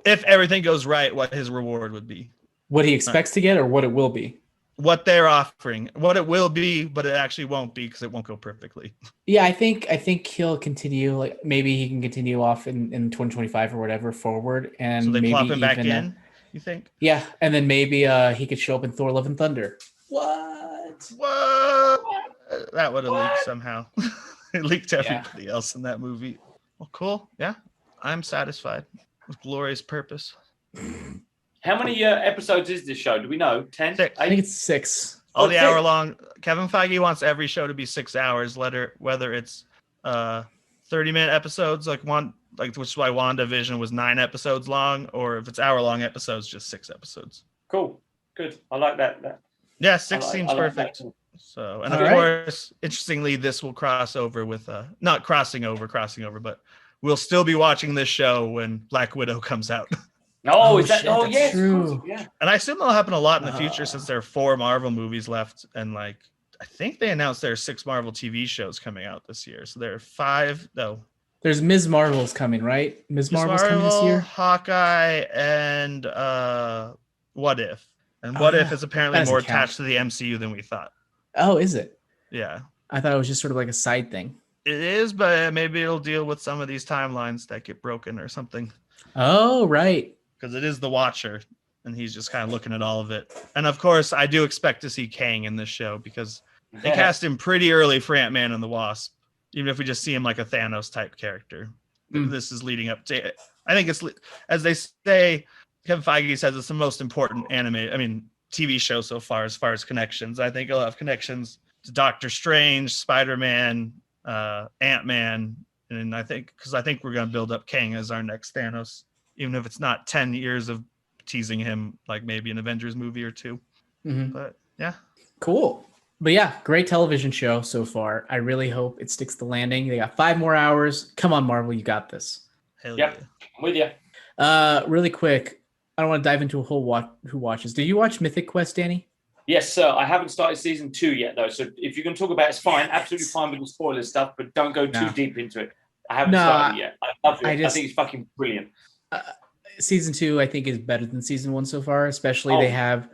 If everything goes right, what his reward would be. What he expects to get or what it will be? What they're offering. What it will be, but it actually won't be because it won't go perfectly. Yeah, I think he'll continue. Like maybe he can continue off in 2025 or whatever forward. And so they maybe plop him back in, you think? Yeah, and then maybe he could show up in Thor: Love and Thunder. What? That would have leaked somehow. It leaked to everybody else in that movie. Well, cool. Yeah, I'm satisfied with Glorious Purpose. How many episodes is this show? Do we know? 10? 6. I think it's 6. All the hour long. Kevin Feige wants every show to be 6 hours. Whether it's 30-minute episodes which is why WandaVision was 9 episodes long, or if it's hour-long episodes, just 6 episodes. Cool. Good. I like that. Yeah, 6 seems perfect. So, and of course, interestingly, this will cross over with not crossing over, but we'll still be watching this show when Black Widow comes out. Oh, is that? Shit, oh, that's yes. true. Yeah. And I assume that'll happen a lot in the future since there are 4 Marvel movies left, and I think they announced there are 6 Marvel TV shows coming out this year. So there are 5. No, There's Ms. Marvel's coming, right? Ms. Miss Marvel's coming this Marvel, year. Hawkeye, and What If. And Oh, What If yeah. is apparently That doesn't more count. attached to the MCU than we thought. Oh, is it? Yeah. I thought it was just sort of like a side thing. It is, but maybe it'll deal with some of these timelines that get broken or something. Oh, right. Because it is the Watcher, and he's just kind of looking at all of it. And of course, I do expect to see Kang in this show because they cast him pretty early for Ant-Man and the Wasp, even if we just see him like a Thanos type character. This is leading up to it. I think it's, as they say, Kevin Feige says it's the most important TV show so far as connections. I think it'll have connections to Doctor Strange, Spider-Man, Ant-Man, and I think we're going to build up Kang as our next Thanos, even if it's not 10 years of teasing him like maybe an Avengers movie or two. But yeah, cool. But yeah, great television show so far. I really hope it sticks the landing. They got 5 more hours. Come on, Marvel, you got this. Hell Yep, yeah. I'm with you. Really quick, I don't want to dive into a whole who watches. Do you watch Mythic Quest, Danny? Yes, sir. I haven't started season 2 yet, though. So if you can talk about it, it's fine. Absolutely fine with the spoiler stuff, but don't go too deep into it. I haven't started yet. I love it. I think it's fucking brilliant. Season 2, I think, is better than season 1 so far. Especially they have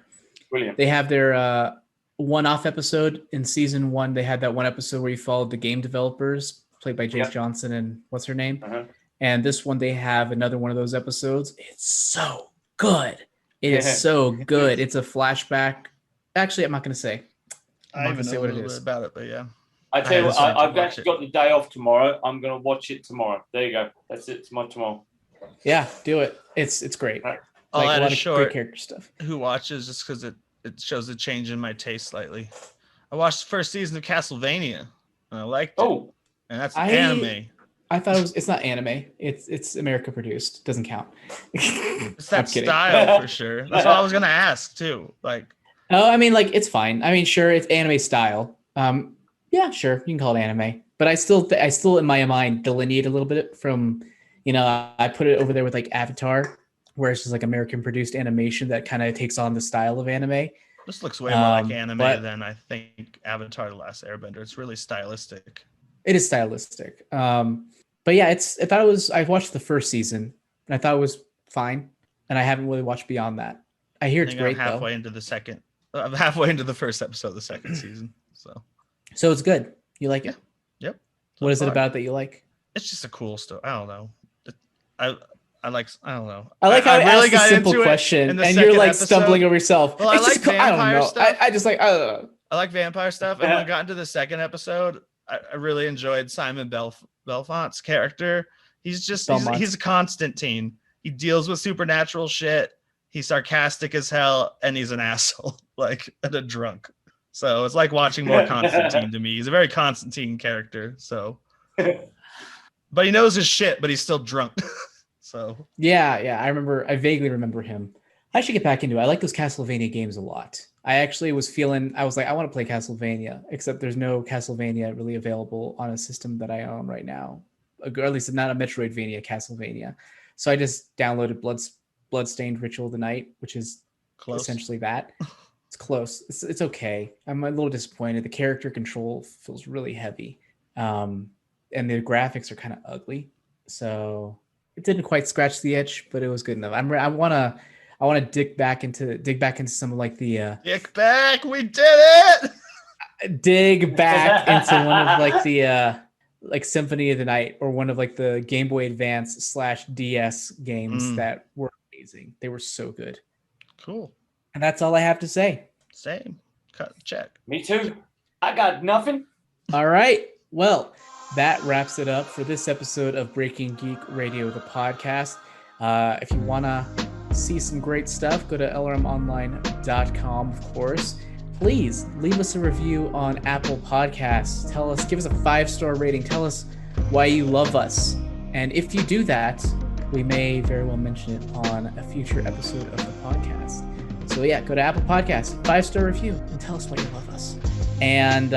their one-off episode in season 1. They had that one episode where you followed the game developers, played by Jace Johnson and what's her name. And this one, they have another one of those episodes. It's so good. It is so good. It's a flashback. Actually, I'm not going to say. I even know a little bit about it, but yeah. I tell you what, I've actually got the day off tomorrow. I'm going to watch it tomorrow. There you go. That's it. It's my tomorrow. Yeah, do it. It's great. I'll like add a lot a of short great character stuff. Who watches just because it shows a change in my taste slightly. I watched the first season of Castlevania and I liked it. Oh, and that's anime. I thought it's not anime. It's America produced. Doesn't count. It's that style for sure. That's what I was gonna ask too. Like, oh, I mean, like it's fine. I mean, sure, it's anime style. Yeah, sure, you can call it anime. But I still in my mind delineate a little bit from, I put it over there with like Avatar, where it's just like American produced animation that kind of takes on the style of anime. This looks way more like anime than I think Avatar: The Last Airbender. It's really stylistic. It is stylistic. But yeah, I watched the first season and I thought it was fine. And I haven't really watched beyond that. I hear it's great. I'm halfway into the first episode of the second season. So it's good. You like it? Yep. What is it about that you like? It's just a cool story. I don't know. I don't know. I like how I really asked a simple question and you're like stumbling over yourself. Well, I like vampire stuff. I just like, I don't know. I like vampire stuff. And when I got into the second episode, I really enjoyed Simon Belfont's character. He's a Constantine. He deals with supernatural shit. He's sarcastic as hell, and he's an asshole, and a drunk. So it's like watching more Constantine to me. He's a very Constantine character. So, but he knows his shit, but he's still drunk. So yeah, I vaguely remember him. I should get back into it. I like those Castlevania games a lot. I actually was like, I want to play Castlevania, except there's no Castlevania really available on a system that I own right now, or at least not a Metroidvania Castlevania. So I just downloaded Bloodstained Ritual of the Night, which is essentially that. It's close. It's okay. I'm a little disappointed. The character control feels really heavy, and the graphics are kind of ugly. So it didn't quite scratch the itch, but it was good enough. I want to dig back into some of like the we did it. Dig back into one of like the like Symphony of the Night or one of like the Game Boy Advance / DS games that were amazing. They were so good. Cool. And that's all I have to say. Same. Check. Me too. I got nothing. All right. Well, that wraps it up for this episode of Breaking Geek Radio, the podcast. If you want to see some great stuff, go to lrmonline.com, of course. Please leave us a review on Apple Podcasts. Give us a 5-star rating. Tell us why you love us. And if you do that, we may very well mention it on a future episode of the podcast. So yeah, go to Apple Podcasts, 5-star review, and tell us why you love us. And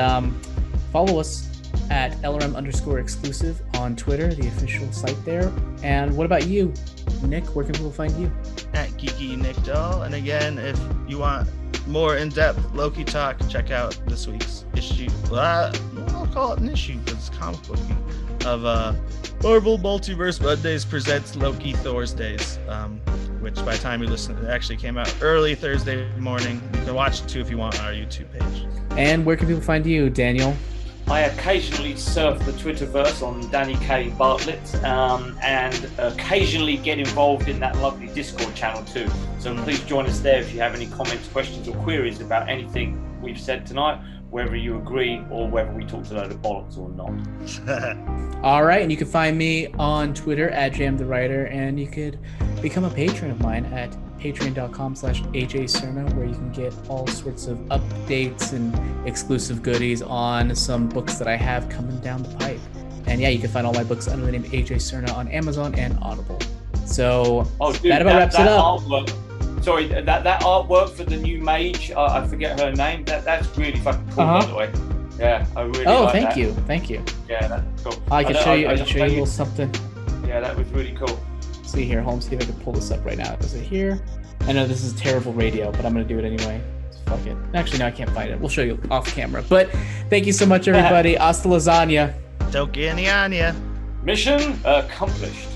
follow us at LRM_exclusive on Twitter, the official site there. And what about you, Nick? Where can people find you? At Geeky Nick Doll. And again, if you want more in-depth Loki talk, check out this week's issue. I'll call it an issue because it's comic booky of Marvel Multiverse Mondays presents Loki Thursdays, which by the time you listen, it actually came out early Thursday morning. You can watch it too if you want on our YouTube page. And where can people find you, Daniel? I occasionally surf the Twitterverse on Danny K. Bartlett, and occasionally get involved in that lovely Discord channel too. So please join us there if you have any comments, questions, or queries about anything we've said tonight, whether you agree or whether we talked a load of bollocks or not. All right, and you can find me on Twitter at JamTheWriter, and you could become a patron of mine at patreon.com/AJCerna, where you can get all sorts of updates and exclusive goodies on some books that I have coming down the pipe. And yeah, you can find all my books under the name AJ Cerna on Amazon and Audible. So that about wraps it up. Artwork, sorry, that artwork for the new mage, I forget her name. That's really fucking cool, by the way. Yeah, I really like that. Thank you. Yeah, that's cool. I can show you a little something. Yeah, that was really cool. See here, Holmes, see if I can pull this up right now. Is it here? I know this is terrible radio, but I'm going to do it anyway. Fuck it. Actually, no, I can't find it. We'll show you off camera. But thank you so much, everybody. Hasta lasagna. Toki and Anya. Mission accomplished.